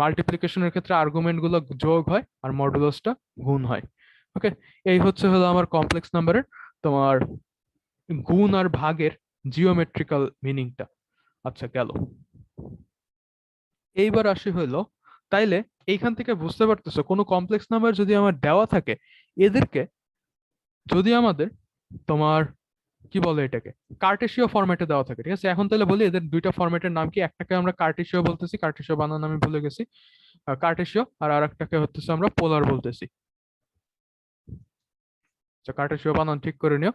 মাল্টিপ্লিকেশনের ক্ষেত্রে আর্গুমেন্ট গুলো যোগ হয় আর মডুলাসটা গুণ হয়। ওকে, এই হলো আমার কমপ্লেক্স নাম্বারের তোমার গুণ আর ভাগের জিওমেট্রিক্যাল মিনিংটা। আচ্ছা, গেল। এইবার আসি তাইলে এইখান থেকে বুঝতে পারতেছো কোনো কমপ্লেক্স নাম্বার যদি আমার দেওয়া থাকে, এদেরকে যদি আমাদের তোমার কি বলে এটাকে কার্টেশীয় ফরম্যাটে দেওয়া থাকে, ঠিক আছে। এখন তাহলে বলি এদের দুইটা ফরম্যাটের নাম কি। একটাকে আমরা কার্টেশীয় বলতেছি, কার্টেশীয় বানান আমি ভুলে গেছি, কার্টেশীয়, আর আরেকটাকে হচ্ছে আমরা পোলার বলতেছি। আচ্ছা, কার্টেশীয় বানান ঠিক করে নিও।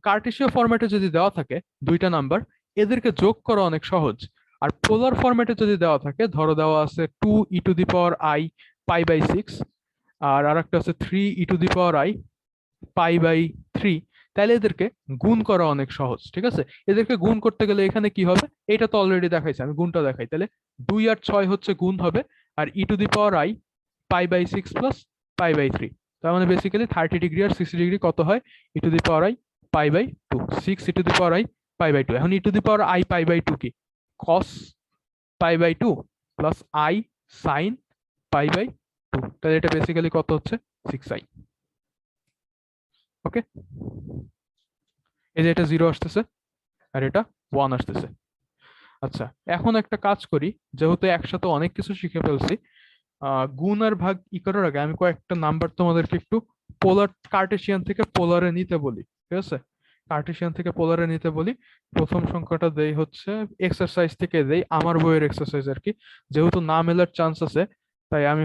কার্টেশীয় ফরম্যাটে যদি দেওয়া থাকে দুইটা নাম্বার, এদেরকে যোগ করা অনেক সহজ। আর পোলার ফরম্যাটে যদি দেওয়া থাকে, ধরো দেওয়া আছে two E to the power I pi by six, আর আরেকটা আছে three e to the power I pi by three, তাহলে এদেরকে গুণ করা অনেক সহজ, ঠিক আছে। এদেরকে গুণ করতে গেলে এখানে কি হবে, এটা তো অলরেডি দেখাইছে, আমি গুণটা দেখাই তাহলে। 2 আর 6 হচ্ছে গুণ হবে, আর ই to the power I pi by six plus pi by three, তার মানে বেসিক্যালি 30 ডিগ্রি আর 60 ডিগ্রি কত হয়, e to the power I pi by two, six e to the power I pi by two. এখন e to the power I pi by two কি, cos pi by two plus I sine pi by two, তাহলে এটা basically কত হচ্ছে 6i। ওকে, এই যে এটা 0 আসতেছে আর এটা 1 আসতেছে। আচ্ছা, এখন একটা কাজ করি, যেহেতু একসাথে অনেক কিছু শিখে ফেলছি, গুণ আর ভাগ করার আগে আমি কয়েকটা নাম্বার তোমাদেরকে একটু পোলার কার্টেশিয়ান থেকে পোলারে নিতে বলি, ঠিক আছে। কার্টেশিয়ান থেকে পোলারে নিতে বলি। প্রথম সংখ্যাটা দেই হচ্ছে এক্সারসাইজ থেকে দেই, আমার বইয়ের এক্সারসাইজ আর কি, যেহেতু না মেলার চান্স আছে তাই আমি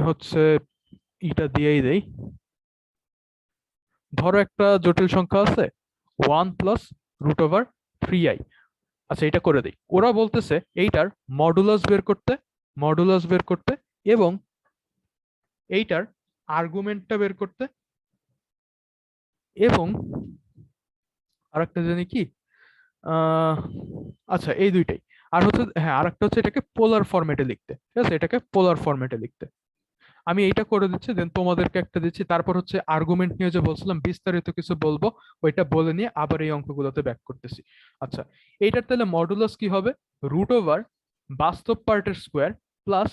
ইটা দিয়েই দেই। ধরো একটা জটিল সংখ্যা আছে 1 + √3i। আচ্ছা, এটা করে দেই। ওরা বলতেছে এইটার মডুলাস বের করতে এবং এইটার আর্গুমেন্টটা বের করতে, এবং আরেকটা জানি কি, আহ আচ্ছা এই দুইটাই। আর হচ্ছে হ্যাঁ আরেকটা হচ্ছে এটাকে পোলার ফরম্যাটে লিখতে, ঠিক আছে, এটাকে পোলার ফরম্যাটে লিখতে। আমি এইটা করে দিচ্ছি, দেন তোমাদেরকে একটা দিচ্ছি, তারপর হচ্ছে আর্গুমেন্ট নিয়ে যে বলছিলাম বিস্তারিত কিছু বলবো, ওইটা বলে নিয়ে আবার এই অঙ্কগুলোতে ব্যাক করতেছি। আচ্ছা, এইটার তাহলে মডুলাস কি হবে? রুট ওভার বাস্তব পার্টের স্কোয়ার প্লাস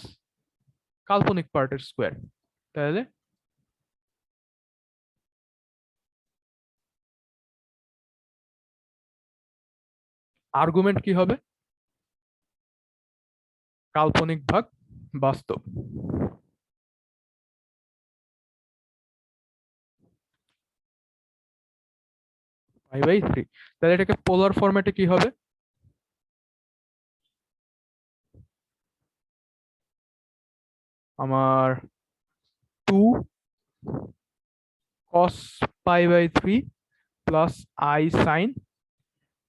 কাল্পনিক পার্টের স্কোয়ার। তাহলে আর্গুমেন্ট কি হবে? কাল্পনিক ভাগ বাস্তব। Pi by 3। তাহলে এটাকে পোলার ফরম্যাটে কি হবে? আমার 2 cos pi by 3 plus i sin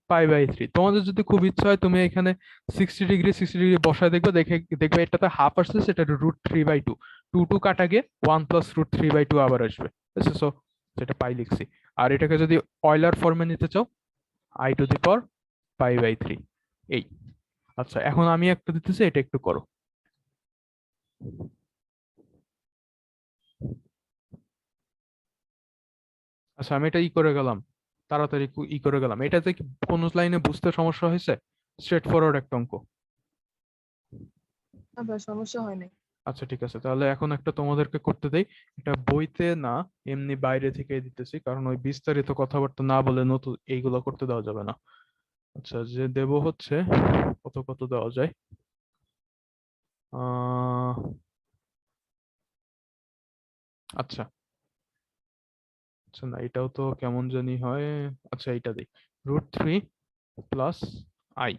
pi by 3। তোমাদের যদি খুব ইচ্ছা হয় তুমি এখানে 60 ডিগ্রি বসায় দেখবে, দেখবে এটাতে হাফ আসছে, সেটা √3/2, 2 কাটা গিয়ে 1 প্লাস √3/2 আবার আসবে। ঠিক আছে, সো সেটা পাই লিখছি। আর এটাকে যদি অয়লার ফর্মে নিতে চাও, i⁻π/3। এই। আচ্ছা, এখন আমি একটা দিতেছি, এটা একটু করো। আচ্ছা, আমি এটা করে গেলাম, তাড়াতাড়ি করে গেলাম। এটাতে কি কোন লাইনে বুঝতে সমস্যা হয়েছে? স্ট্রেট ফরওয়ার্ড একটা অঙ্ক। না ভাই, সমস্যা হয় নাই। আচ্ছা ঠিক আছে, তাহলে এখন একটা তোমাদেরকে করতে দেই। এটা বইতে না, এমনি বাইরে থেকে দিতেছি, কারণ ওই বিস্তারিত কথাবার্তা না বলে নতুন এইগুলো করতে দেওয়া যাবে না। আচ্ছা, যে দেব হচ্ছে, কত কত দেওয়া যায়। আহ আচ্ছা আচ্ছা, না এটাও তো কেমন জানি হয়। আচ্ছা, এইটা দিই, √3 প্লাস i।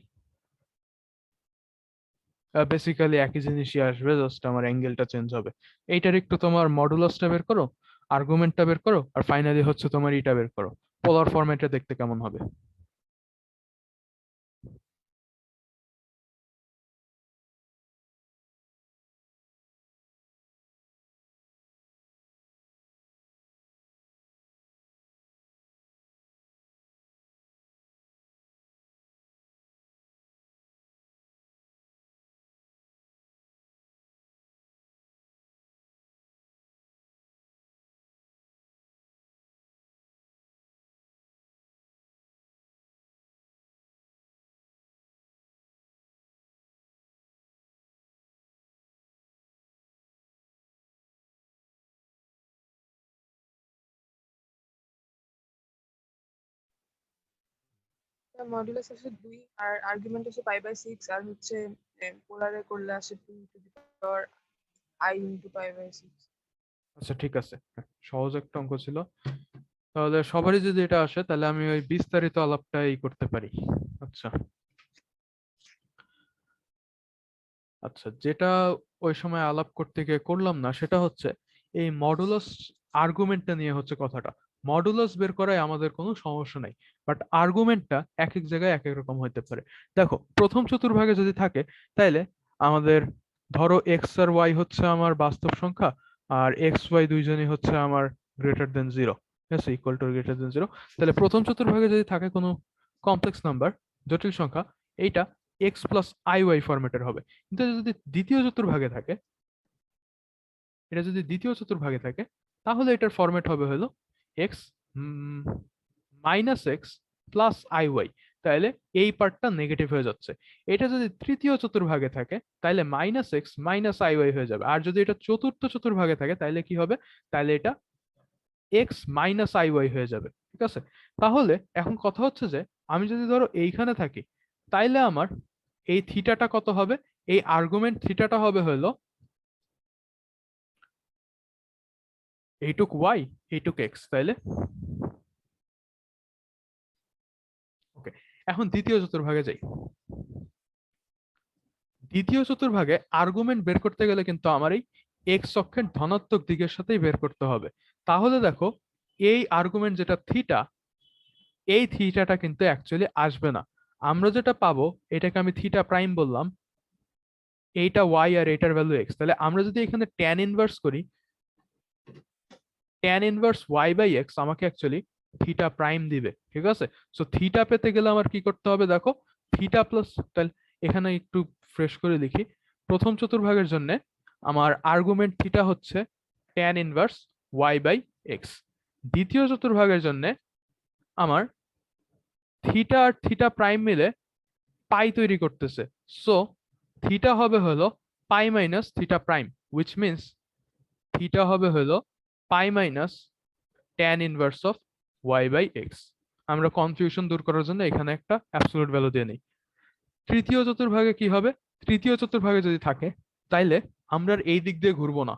বেসিক্যালি একই জিনিসই আসবে, জাস্ট আমার অ্যাঙ্গেলটা চেঞ্জ হবে। এইটার একটু তোমার মডুলাসটা বের করো, আর্গুমেন্টটা বের করো, আর ফাইনালি হচ্ছে তোমার ইটা বের করো, পোলার ফরম্যাটে দেখতে কেমন হবে। মডুলাস আসে 2 আর আর্গুমেন্ট আসে π/6, আর হচ্ছে পোলারে করলে আসে 2 to the power i × π/6। আচ্ছা ঠিক আছে, হ্যাঁ, সহজ একটা অঙ্ক ছিল। তাহলে সবারই যদি এটা আসে, তাহলে আমি ওই বিস্তারিত আলাপটাই করতে পারি। আচ্ছা আচ্ছা, যেটা ওই সময় আলাপ করতে গিয়ে করলাম না, সেটা হচ্ছে এই মডুলাস আর্গুমেন্টটা নিয়ে হচ্ছে কথাটা। মডুলাস বের করায় আমাদের কোনো সমস্যা নাই, বাট আর্গুমেন্টটা এক এক জায়গায় এক এক রকম হইতে পারে। দেখো, প্রথম চতুর্ভাগে যদি থাকে, তাইলে আমাদের ধরো এক্স আর ওয়াই হচ্ছে আমার বাস্তব সংখ্যা, আর এক্স ওয়াই দুইজনই হচ্ছে আমার >0, ঠিক আছে, =0। তাহলে প্রথম চতুর্ভাগে যদি থাকে কোনো কমপ্লেক্স নাম্বার, জটিল সংখ্যা, এইটা এক্স প্লাস আই ওয়াই ফরম্যাটের হবে। কিন্তু এটা যদি দ্বিতীয় চতুর্ভাগে থাকে, তাহলে এটার ফরম্যাট হবে হলো x -x plus I y. তাহলে এই পার্টটা নেগেটিভ হয়ে যাচ্ছে। এটা যদি তৃতীয় চতুর্ভাগে থাকে, তাহলে -x - আই ওয়াই হয়ে যাবে। আর যদি এটা চতুর্থ চতুর্ভাগে থাকে, তাহলে কি হবে? তাহলে এটা এক্স - আই ওয়াই হয়ে যাবে। ঠিক আছে, তাহলে এখন কথা হচ্ছে যে আমি যদি ধরো এইখানে থাকি, তাইলে আমার এই থিটাটা কত হবে? এই আর্গুমেন্ট থিটাটা হবে হলো এইটুক ওয়াই, এইটুক এক্স। তাইলে ওকে, এখন দ্বিতীয় চতুর্ভাগে যাই। দ্বিতীয় চতুর্ভাগে আর্গুমেন্ট বের করতে গেলে কিন্তু আমার এই এক্স অক্ষের ধনাত্মক দিকের সাথেই বের করতে হবে। তাহলে দেখো, এই আর্গুমেন্ট যেটা থিটা, এই থিটাটা কিন্তু অ্যাকচুয়ালি আসবে না। আমরা যেটা পাবো, এটাকে আমি থিটা প্রাইম বললাম, এইটা ওয়াই আর এটার ভ্যালু এক্স। তাহলে আমরা যদি এখানে ট্যান ইনভার্স করি, tan inverse y by x আমাকে অ্যাকচুয়ালি থিটা প্রাইম দিবে, ঠিক আছে। সো থিটা পেতে গেলে আমার কি করতে হবে দেখো, থিটা প্লাস, তাহলে এখানে একটু ফ্রেশ করে লিখি। প্রথম চতুর্ভাগের জন্য আমার আর্গুমেন্ট থিটা হচ্ছে tan inverse y by x. দ্বিতীয় চতুর্ভাগের জন্য আমার থিটা আর থিটা প্রাইম মিলে পাই তৈরি করতেছে। সো থিটা হবে হলো pi minus theta prime, which means theta হবে হলো pi minus tan inverse of y by x. আমরা কনফিউশন দূর করার জন্য এখানে একটা অ্যাবসলিউট ভ্যালু দিয়ে নিই। তৃতীয় চতুর্ভাগে কি হবে, তৃতীয় চতুর্ভাগে যদি থাকে তাইলে আমরা আর এই দিক দিয়ে ঘুরবো না,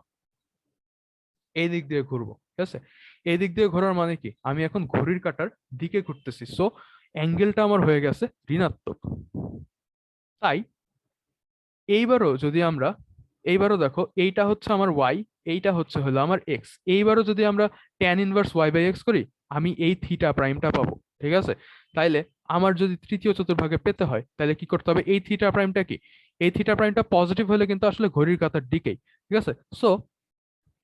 এই দিক দিয়ে ঘুরবো, ঠিক আছে। এই দিক দিয়ে ঘোরার মানে কি, আমি এখন ঘড়ির কাঁটার দিকে ঘুরতেছি, সো অ্যাঙ্গেলটা আমার হয়ে গেছে ঋণাত্মক। তাই এইবারও যদি আমরা, এইবারও দেখো এইটা হচ্ছে আমার ওয়াই, এইটা হচ্ছে হলো আমার এক্স, এইবারও যদি আমরা tan inverse y by x করি আমি এই থিটা প্রাইমটা পাবো, ঠিক আছে। তাইলে আমার যদি তৃতীয় চতুর্ভাগে পেতে হয় তাহলে কি করতে হবে, এই থিটা প্রাইমটা কি, এই থিটা প্রাইমটা পজিটিভ হলে কিন্তু আসলে ঘড়ির কাঁটার দিকেই, ঠিক আছে। সো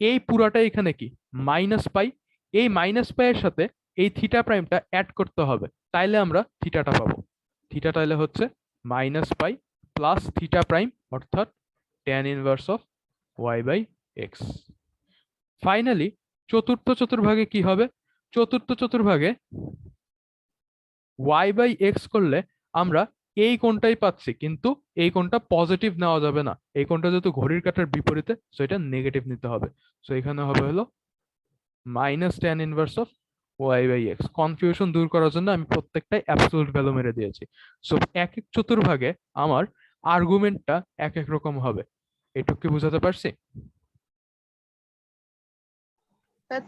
এই পুরাটা এখানে কি মাইনাস পাই, এই মাইনাস পাই এর সাথে এই থিটা প্রাইমটা অ্যাড করতে হবে, তাইলে আমরা থিটাটা পাবো। থিটা তাইলে হচ্ছে minus pi plus theta prime অর্থাৎ tan inverse of y by x. Finally চতুর্থ চতুর্ভাগে কি হবে, চতুর্থ চতুর্ভাগে y বাই এক্স করলে আমরা এই কোণটাই পাচ্ছি, কিন্তু এই কোণটা পজিটিভ নেওয়া যাবে না, এই কোণটা যেহেতু ঘড়ির কাঁটার বিপরীতে সো এটা নেগেটিভ নিতে হবে। সো এখানে হবে হলো minus tan inverse of y by x. Confusion দূর করার জন্য আমি প্রত্যেকটাই অ্যাবসলিউট ভ্যালু মেরে দিয়েছি। সো এক এক চতুর্ভাগে আমার আর্গুমেন্টটা এক এক রকম হবে, এটুকু কি বুঝাতে পারছি?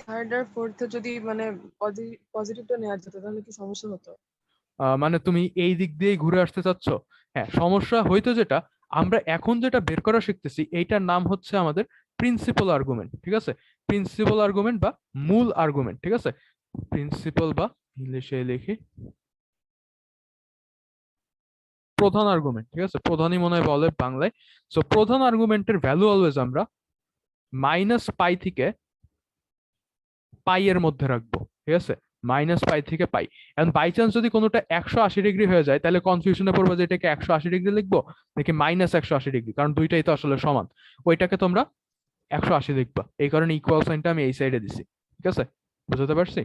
থার্ড আর ফোর্থ যদি মানে পজিটিভটা নেওয়া যেত তাহলে কি সমস্যা হতো? মানে তুমি এই দিক দিয়েই ঘুরে আসতে চাচ্ছ? হ্যাঁ, সমস্যা হয়তো, যেটা আমরা এখন যেটা বের করা শিখতেছি এইটার নাম হচ্ছে আমাদের প্রিন্সিপাল আর্গুমেন্ট, ঠিক আছে। প্রিন্সিপাল আর্গুমেন্ট বা মূল আর্গুমেন্ট, ঠিক আছে। প্রিন্সিপাল বা ইংলিশে লিখি প্রধান আর্গুমেন্ট, ঠিক আছে, প্রধানই মনে হয় বলে বাংলায়। সো প্রধান আর্গুমেন্টের ভ্যালু অলওয়েজ আমরা মাইনাস পাই থেকে পাই এর মধ্যে রাখবো, ঠিক আছে, মাইনাস পাই থেকে পাই। এখন বাই চান্স যদি কোনোটা 180 ডিগ্রি হয়ে যায় তাহলে কনফিউশনে পড়বো যে এটাকে 180 ডিগ্রি লিখবো নাকি মাইনাস 180 ডিগ্রি, কারণ দুইটাই তো আসলে সমান। ওইটাকে তোমরা 180 লিখবা, এই কারণে ইকুয়াল সাইনটা আমি এই সাইডে দিছি, ঠিক আছে, বুঝতে পারছি।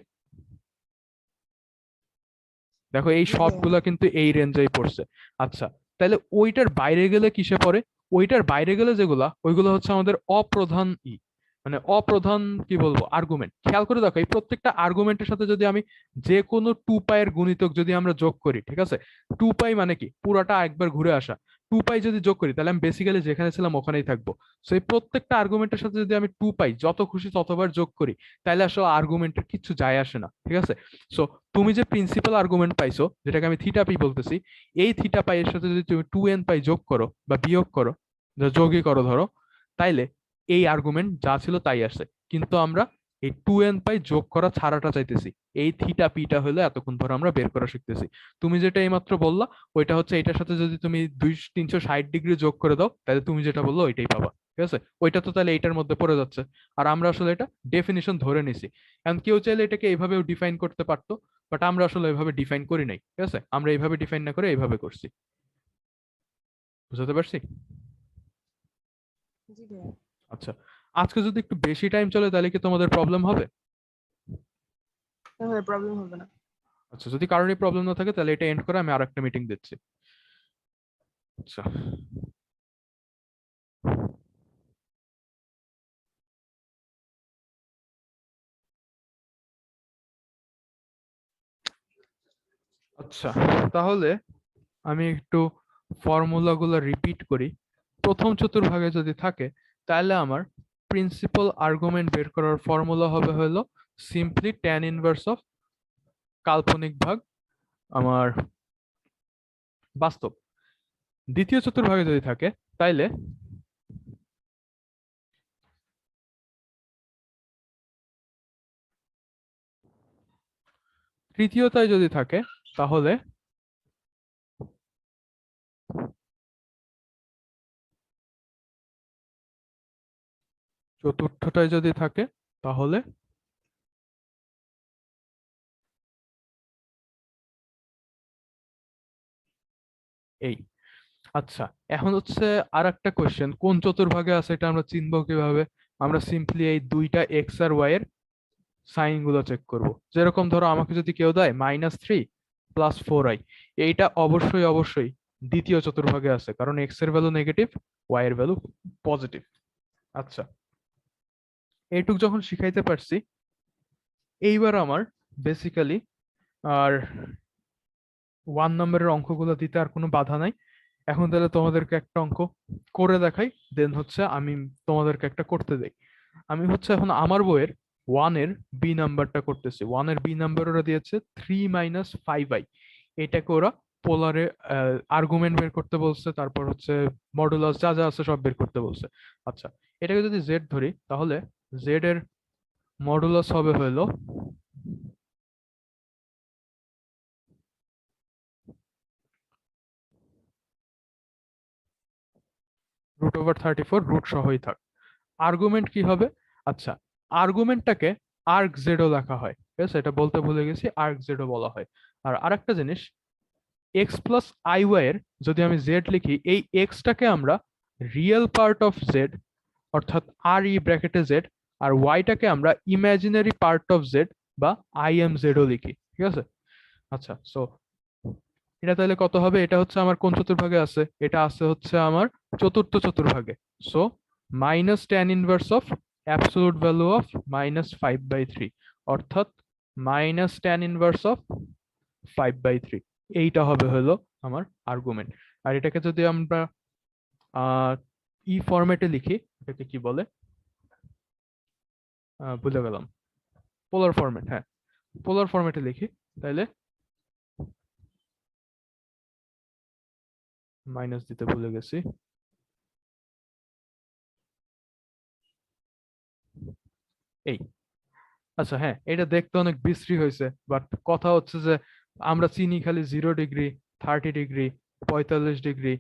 দেখো এই জি ভাইয়া। সবগুলা কিন্তু এই রেঞ্জেই পড়ছে। আচ্ছা, তাহলে ওইটার বাইরে গেলে কিসে পড়ে, ওইটার বাইরে গেলে যেগুলা ওইগুলো হচ্ছে আমাদের অপ্রধান মানে অপ্রধান কি বলবো আর্গুমেন্ট। খেয়াল করে দেখো এই প্রত্যেকটা আর্গুমেন্টের সাথে যদি আমি যে কোনো 2 পাই গুণিতক যদি আমরা যোগ করি, ঠিক আছে, 2 পাই মানে কি পুরাটা একবার ঘুরে আসা, 2 পাই যদি যোগ করি তাহলে আমি বেসিক্যালি যেখানে ছিলাম ওখানেই থাকবো। সো এই প্রত্যেকটা আর্গুমেন্টের সাথে যদি আমি 2 পাই যত খুশি ততবার যোগ করি তাহলে আসলে আর্গুমেন্টের কিছু যায় আসে না, ঠিক আছে। সো তুমি যে প্রিন্সিপাল আর্গুমেন্ট পাইছো যেটাকে আমি থিটা পি বলতেছি, এই থিটা পাই এর সাথে যদি তুমি 2n পাই যোগ করো বা বিয়োগ করো, যোগই করো ধরো, তাইলে এই আর্গুমেন্ট যা ছিল তাই আসে। কিন্তু আমরা এই 2n পাই যোগ করা ছাড়াটা চাইতেছি, এই থিটা পিটা হলে এতক্ষণ ধরে আমরা বের করা শিখতেছি। তুমি যেটা এইমাত্র বললা ওইটা হচ্ছে এটার সাথে যদি তুমি 360 ডিগ্রি যোগ করে দাও তাহলে তুমি যেটা বললো ওইটাই পাবা, ঠিক আছে। ওইটা তো তাহলে এইটার মধ্যে পড়ে যাচ্ছে, আর আমরা আসলে এটা ডেফিনিশন ধরে নিছি। এখন কেউ চাইলে এটাকে এইভাবেও ডিফাইন করতে পারতো, বাট আমরা আসলে এইভাবে ডিফাইন করি নাই, ঠিক আছে, আমরা এইভাবে ডিফাইন না করে এইভাবে করছি, বুঝতে পারছি। জি ভাইয়া। আচ্ছা, আজকে যদি একটু বেশি টাইম চলে তাহলে কি তোমাদের প্রবলেম হবে? হ্যাঁ ভাইয়া, প্রবলেম হবে না। আচ্ছা, যদি কারোরই প্রবলেম না থাকে তাহলে এটা এন্ড করে আমি আরেকটা মিটিং দিচ্ছি। আচ্ছা। আচ্ছা, তাহলে আমি একটু ফর্মুলাগুলো রিপিট করি। প্রথম চতুর্ভাগে যদি থাকে তাহলে আমার প্রিন্সিপাল আর্গুমেন্ট বের করার ফর্মুলা হবে হলো সিম্পলি ট্যান ইনভার্স অফ কাল্পনিক ভাগ আমার বাস্তব। দ্বিতীয় চতুর্ভাগে যদি থাকে তাইলে তৃতীয়টায় যদি থাকে তাহলে চতুর্থটায় যদি থাকে তাহলে এই আচ্ছা, এখন হচ্ছে আর একটা কোয়েশ্চেন, কোন চতুর্ভাগে আছে এটা আমরা চিনবো কিভাবে? আমরা সিম্পলি এই দুইটা এক্স আর ওয়াই এর সাইন গুলো চেক করব। যেরকম ধরো আমাকে যদি কেউ দেয় -3 + 4i, এইটা অবশ্যই অবশ্যই দ্বিতীয় চতুর্ভাগে আছে, কারণ এক্স এর ভ্যালু নেগেটিভ, ওয়াই এর ভ্যালু পজিটিভ। আচ্ছা, এইটুক যখন শিখাইতে পারছি, এইবার আমার বেসিক্যালি আর 1 নম্বরের অঙ্কগুলো দিতে আর কোনো বাধা নাই। এখন তাহলে তোমাদেরকে একটা অঙ্ক করে দেখাই, দেন হচ্ছে আমি তোমাদেরকে একটা করতে দেই। আমি হচ্ছে এখন আমার বইয়ের ওয়ানের বি নাম্বারটা করতেছি। ওয়ানের বি নাম্বার ওরা দিয়েছে 3 - 5i। এটাকে ওরা পোলারে আর্গুমেন্ট বের করতে বলছে, তারপর হচ্ছে মডুলাস যা যা আছে সব বের করতে বলছে। আচ্ছা, এটাকে যদি জেড ধরি, তাহলে জেড এর মডুলাস হবে হলো √34, রুট সহই থাক। আর্গুমেন্ট কি হবে? আচ্ছা, আর্গুমেন্টটাকে আর্ক জেডও লেখা হয়, ঠিক আছে, এটা বলতে ভুলে গেছি, আর্ক জেডও বলা হয়। আর আরেকটা জিনিস, এক্স প্লাস আই ওয়াই এর যদি আমি জেড লিখি, এই এক্সটাকে আমরা রিয়েল পার্ট অফ জেড অর্থাৎ আর ই ব্র্যাকেটে জেড, আর ওয়াইটাকে আমরা ইমাজিনারি পার্ট অফ জেড বা আই এম জেডও লিখি, ঠিক আছে। আচ্ছা, সো এটা তাহলে কত হবে? এটা হচ্ছে আমার কোন চতুর্ভাগে আছে? এটা আছে হচ্ছে আমার চতুর্থ চতুর্ভাগে। So -tan−1 of absolute value of -5/3, অর্থাৎ -tan−1 অফ 5/3, এইটা হবে হলো আমার আর্গুমেন্ট। আর এটাকে যদি আমরা ই ফরম্যাটে লিখি, এটাকে কি বলে ভুলে গেলাম, পোলার ফরম্যাট, হ্যাঁ, পোলার ফরম্যাটে লিখি, তাহলে মাইনাস দিতে ভুলে গেছি। এই আচ্ছা, হ্যাঁ, এটা দেখতে অনেক বিশ্রী হয়েছে, বাট কথা হচ্ছে যে আমরা চিনি খালি 0 ডিগ্রি, 30 ডিগ্রি, 45 ডিগ্রি,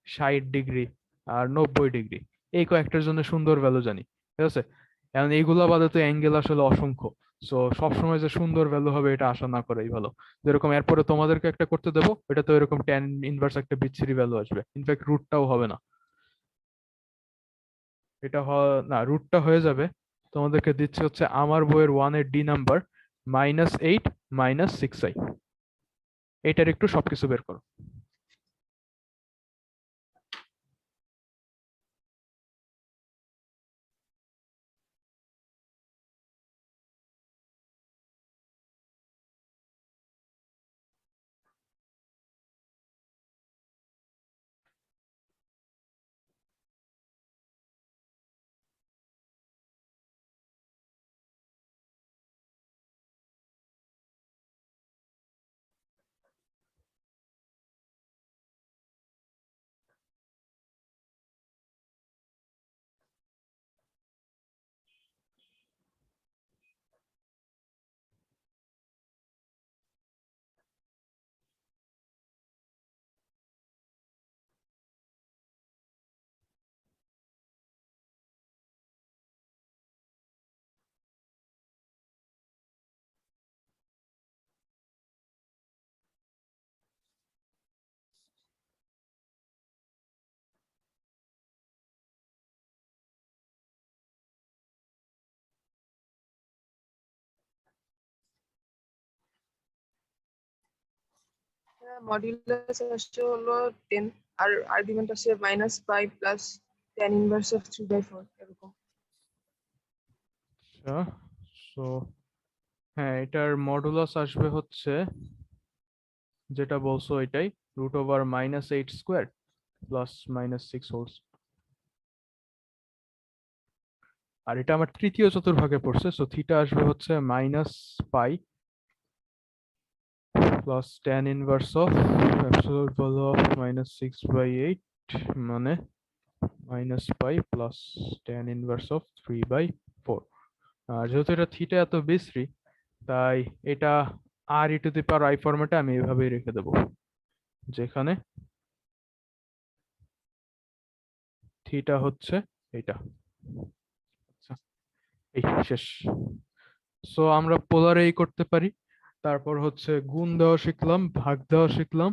60 ডিগ্রি আর 90 ডিগ্রি, এই কয়েকটার জন্য সুন্দর ভ্যালু জানি, ঠিক আছে। এখন এইগুলা বাদে তো অ্যাঙ্গেল আসলে অসংখ্য। সো সবসময় যে সুন্দর ভ্যালু হবে এটা আশা না করাই ভালো। যেরকম এরপরে তোমাদেরকে একটা করতে দেবো, এটা তো এরকম tan−1 একটা বিচ্ছিরি ভ্যালু আসবে, ইনফ্যাক্ট রুটটাও হবে না, এটা না, রুটটা হয়ে যাবে। তোমাদেরকে দিচ্ছে হচ্ছে আমার বইয়ের ওয়ানের ডি নাম্বার -8 -6i, এটার একটু সবকিছু বের করো। মডিউলাস আসছে হলো 10, আর আর্গুমেন্ট আসছে -5 প্লাস tan−1 অফ 3/4 এরকম। আচ্ছা, সো হ্যাঁ, এটার মডুলাস আসবে হচ্ছে যেটা বলছো এটাই, √8² প্লাস -6 হোলস। আর এটা আমার তৃতীয় চতুর্ভাগে পড়ছে, সো থিটা আসবে হচ্ছে -π plus tan−1 of absolute value of -6/8, মানে -π প্লাস tan−1 অফ 3/4। আর যেহেতু এটা থিটা এত বিশ্রী, তাই এটা r e⁻i ফরম্যাটে আমি এভাবেই রেখে দেবো, যেখানে থিটা হচ্ছে এটা। আচ্ছা, এই শেষ। সো আমরা পোলারে এই করতে পারি, তারপর হচ্ছে গুণ দেওয়া শিখলাম, ভাগ দেওয়া শিখলাম,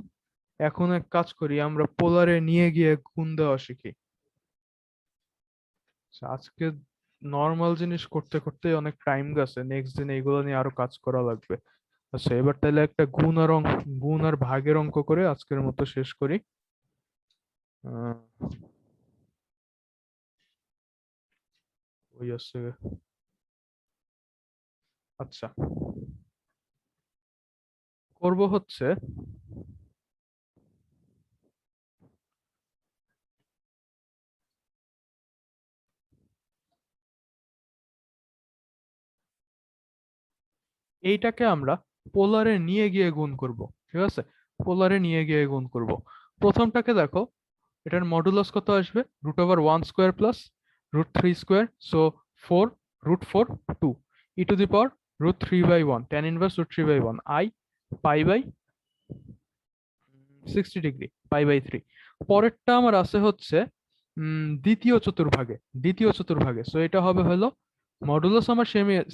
এখন এক কাজ করি, আমরা পোলারে নিয়ে গিয়ে গুণ দেওয়া শিখি। আচ্ছা, আজকে নর্মাল জিনিস করতে করতে অনেক টাইম গেছে, নেক্সট দিন এগুলো নিয়ে আরো কাজ করা লাগবে। আচ্ছা, এবার তাহলে একটা গুণ আর ভাগের অঙ্ক করে আজকের মতো শেষ করি। আহ, ওই আছে। আচ্ছা, করব হচ্ছে এইটাকে আমরা পোলারে নিয়ে গিয়ে গুণ করব। ঠিক আছে, পোলারে নিয়ে গিয়ে গুণ করব। প্রথমটাকে দেখো, এটার মডুলাস কত আসবে? √1² plus √3², so 4, √4, 2, e⁻, √3/1, tan inverse √3/1, i pi by 60 degree, পাই/3। পরেরটা আমার আছে হচ্ছে দ্বিতীয় চতুর্ভাগে, সো এটা হবে হলো মডুলাস আমার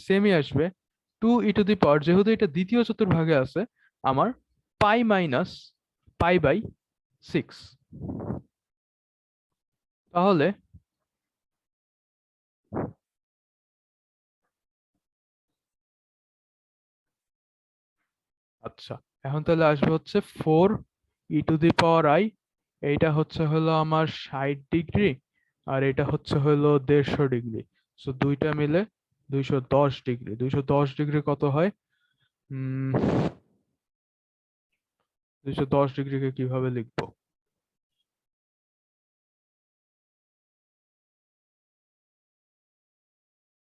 সেমই আসবে 2e⁻, যেহেতু এটা দ্বিতীয় চতুর্ভাগে আছে, আমার π - π/6। তাহলে আচ্ছা, এখন তাহলে আসবে হচ্ছে 4e⁻i, এইটা হচ্ছে হলো আমার 60 ডিগ্রি, আর এটা হচ্ছে হলো 150 ডিগ্রি, সো দুইটা মিলে 210 ডিগ্রি। 210 ডিগ্রি কত হয়? 210 ডিগ্রিকে কিভাবে লিখবো?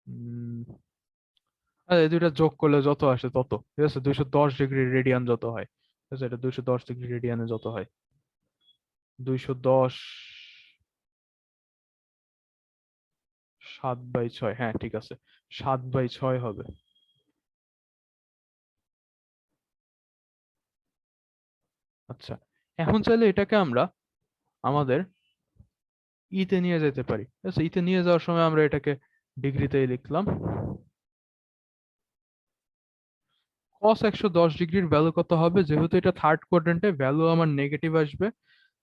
উম, এই দুইটা যোগ করলে যত আসে তত, ঠিক আছে, 210 ডিগ্রি রেডিয়ান যত হয়, ঠিক আছে, এটা 210 ডিগ্রি রেডিয়ানে যত হয়, 210 7/6, হ্যাঁ ঠিক আছে, 7/6 হবে। আচ্ছা, এখন চাইলে এটাকে আমরা আমাদের ইতে নিয়ে যেতে পারি। ঠিক আছে, ইতে নিয়ে যাওয়ার সময় আমরা এটাকে ডিগ্রিতেই লিখলাম। cos 110 ডিগ্রির ভ্যালু কত হবে? যেহেতু এটা থার্ড কোয়াড্রেন্টে, ভ্যালু আমার নেগেটিভ আসবে।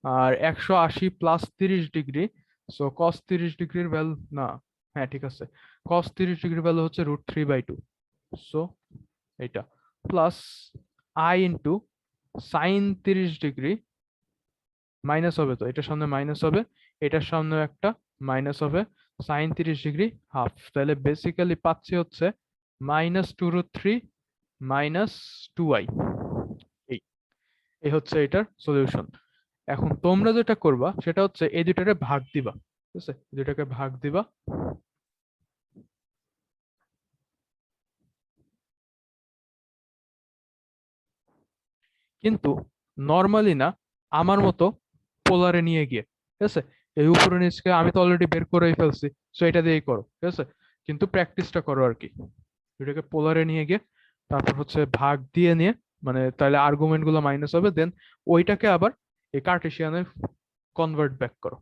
আর 180 প্লাস 30 ডিগ্রি, সো cos 30 ডিগ্রির ভ্যালু না, হ্যাঁ ঠিক আছে, cos 30 ডিগ্রির ভ্যালু হচ্ছে √3/2, সো এটা plus i into sign 30 degree, minus হবে, তো এটার সামনে মাইনাস হবে, এটার সামনে একটা মাইনাস হবে, সাইন 30 ডিগ্রি হাফ, তাহলে বেসিক্যালি পাচ্ছি হচ্ছে -2√3 -2i। এই এই হচ্ছে এটার সলিউশন। এখন তোমরা যেটা করবা সেটা হচ্ছে এই দুটাকে ভাগ দিবা। ঠিক আছে, এই দুটাকে ভাগ দিবা, কিন্তু নর্মালি না, আমার মতো পোলারে নিয়ে গিয়ে। ঠিক আছে, এই উপরে নিচকে আমি তো অলরেডি বের করেই ফেলছি, সো এটা দিয়েই করো। ঠিক আছে, কিন্তু প্র্যাকটিসটা করো আর কি, এটাকে পোলারে নিয়ে গিয়ে তারপর হচ্ছে ভাগ দিয়ে নিয়ে, মানে তাহলে আর্গুমেন্ট গুলো মাইনাস হবে, দেন ওইটাকে আবার এই কার্টেশিয়ানে কনভার্ট ব্যাক করো।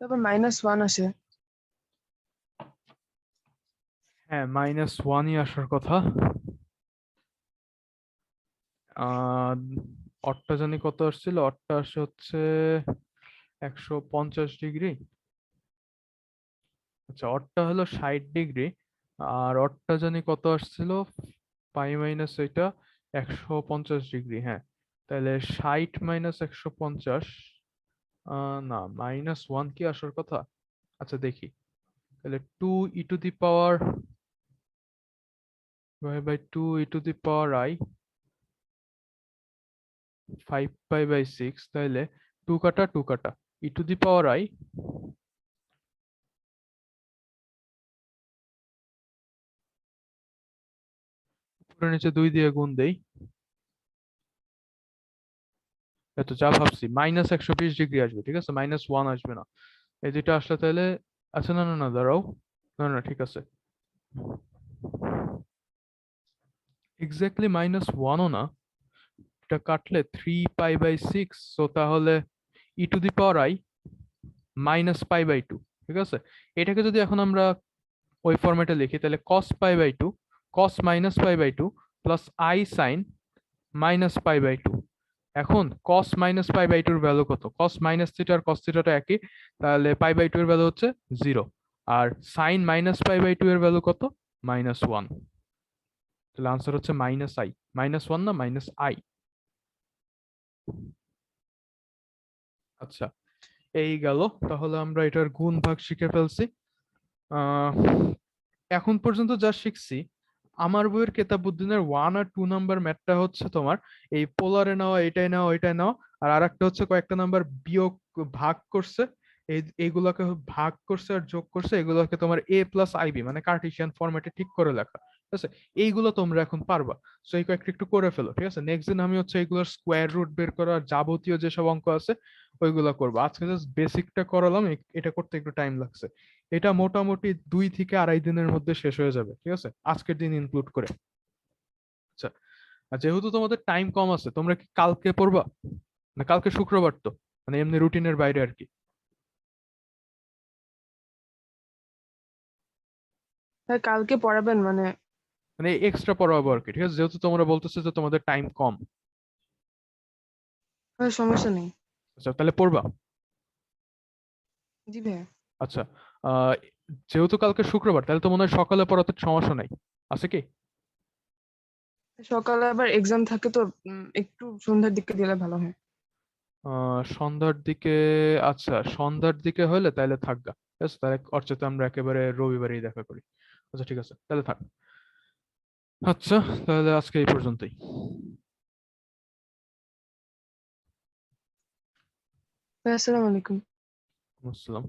তারপর -1 আসে। হ্যাঁ, -1ই আসার কথা। অটটা জানি কত আসছিল, অটটা আসে হচ্ছে 150 ডিগ্রি। আচ্ছা, অটটা হলো 60 ডিগ্রি, আর অটটা জানি কত আসছিল, পাই মাইনাস এটা 150 ডিগ্রি। হ্যাঁ, তাহলে 60 মাইনাস 150, না, -1 কি আসার কথা? আচ্ছা দেখি, তাহলে 2e⁻, বাই 2e⁻i 5π/6, তাহলে 2 কাটা 2 কাটা e⁻i উপরে নিচে 2 দিয়ে গুণ দেই, এত যা ভাবছি -120 ডিগ্রি আসবে, ঠিক আছে, -1 আসবে না। এই দুইটা আসলে তাহলে, আচ্ছা না না না দাঁড়াও, না না ঠিক আছে, এক্স্যাক্টলি -1ও না, এটা কাটলে 3π/6, সো তাহলে e⁻i -π/2, ঠিক আছে। এটাকে যদি এখন আমরা ওই ফরম্যাটে লিখি, তাহলে cos π/2, cos -π/2 plus i sin -π/2। এখন cos -π/2 এর ভ্যালু কত? cos θ আর cos θ টা একই, তাহলে π/2 এর ভ্যালু হচ্ছে 0, আর sin -π/2 এর ভ্যালু কত? -1। তাহলে আনসার হচ্ছে -i, -1 না -i। আচ্ছা, এই গেল, তাহলে আমরা এটার গুণ ভাগ শিখে ফেলছি। আহ এখন পর্যন্ত যা শিখছি, আমার বইয়ের কেতাবুদ্দিনের 1 আর 2 নাম্বার ম্যাথটা হচ্ছে তোমার এই পোলারে নেওয়া, এটাই নেওয়া, ওইটাই নেওয়া, আর আরেকটা হচ্ছে কয়েকটা নাম্বার বিয়োগ, ভাগ করছে, এইগুলোকে ভাগ করছে আর যোগ করছে, এগুলোকে তোমার a+ib মানে কার্টেসিয়ান ফরম্যাটে ঠিক করে লেখা, ঠিক আছে। এইগুলো তোমরা এখন পারবা, সো এই কয়েকটা একটু করে ফেলো, ঠিক আছে। নেক্সট দিন আমি হচ্ছে এগুলোর স্কোয়ার রুট বের করা আর যাবতীয় যেসব অঙ্ক আছে ওইগুলো করবো। আজকে জাস্ট বেসিকটা করালাম, এটা করতে একটু টাইম লাগছে। এটা মোটামুটি 2 থেকে 2.5 দিনের মধ্যে শেষ হয়ে যাবে, ঠিক আছে, আজকের দিন ইনক্লুড করে। আচ্ছা, আর যেহেতু তোমাদের টাইম কম আছে, তোমরা কি কালকে পড়বা? না কালকে শুক্রবার তো, মানে এমনি রুটিনের বাইরে আর কি। তাই কালকে পড়াবেন মানে? মানে এক্সট্রা পড়াবো আর কি, ঠিক আছে, যেহেতু তোমরা বলতেছো যে তোমাদের টাইম কম। সমস্যা নেই। আচ্ছা, তাহলে পড়বা। জি ভাইয়া। আচ্ছা, আহ যেহেতু কালকে শুক্রবার, তাহলে তো মনে হয় সকালে পড়াতে সমস্যা নাই, আছে কি? সকালে আবার এক্সাম থাকে তো, একটু সন্ধ্যার দিকে দিলে ভালো হয়। সন্ধ্যার দিকে? আচ্ছা, সন্ধ্যার দিকে হলে তাহলে থাকবা, ঠিক আছে, তাহলে ওর সাথে আমরা একেবারে রবিবারেই দেখা করি। আচ্ছা ঠিক আছে, তাহলে থাক। আচ্ছা, তাহলে আজকে এই পর্যন্তই। ভাইয়া, আসসালামু আলাইকুম। আসসালাম।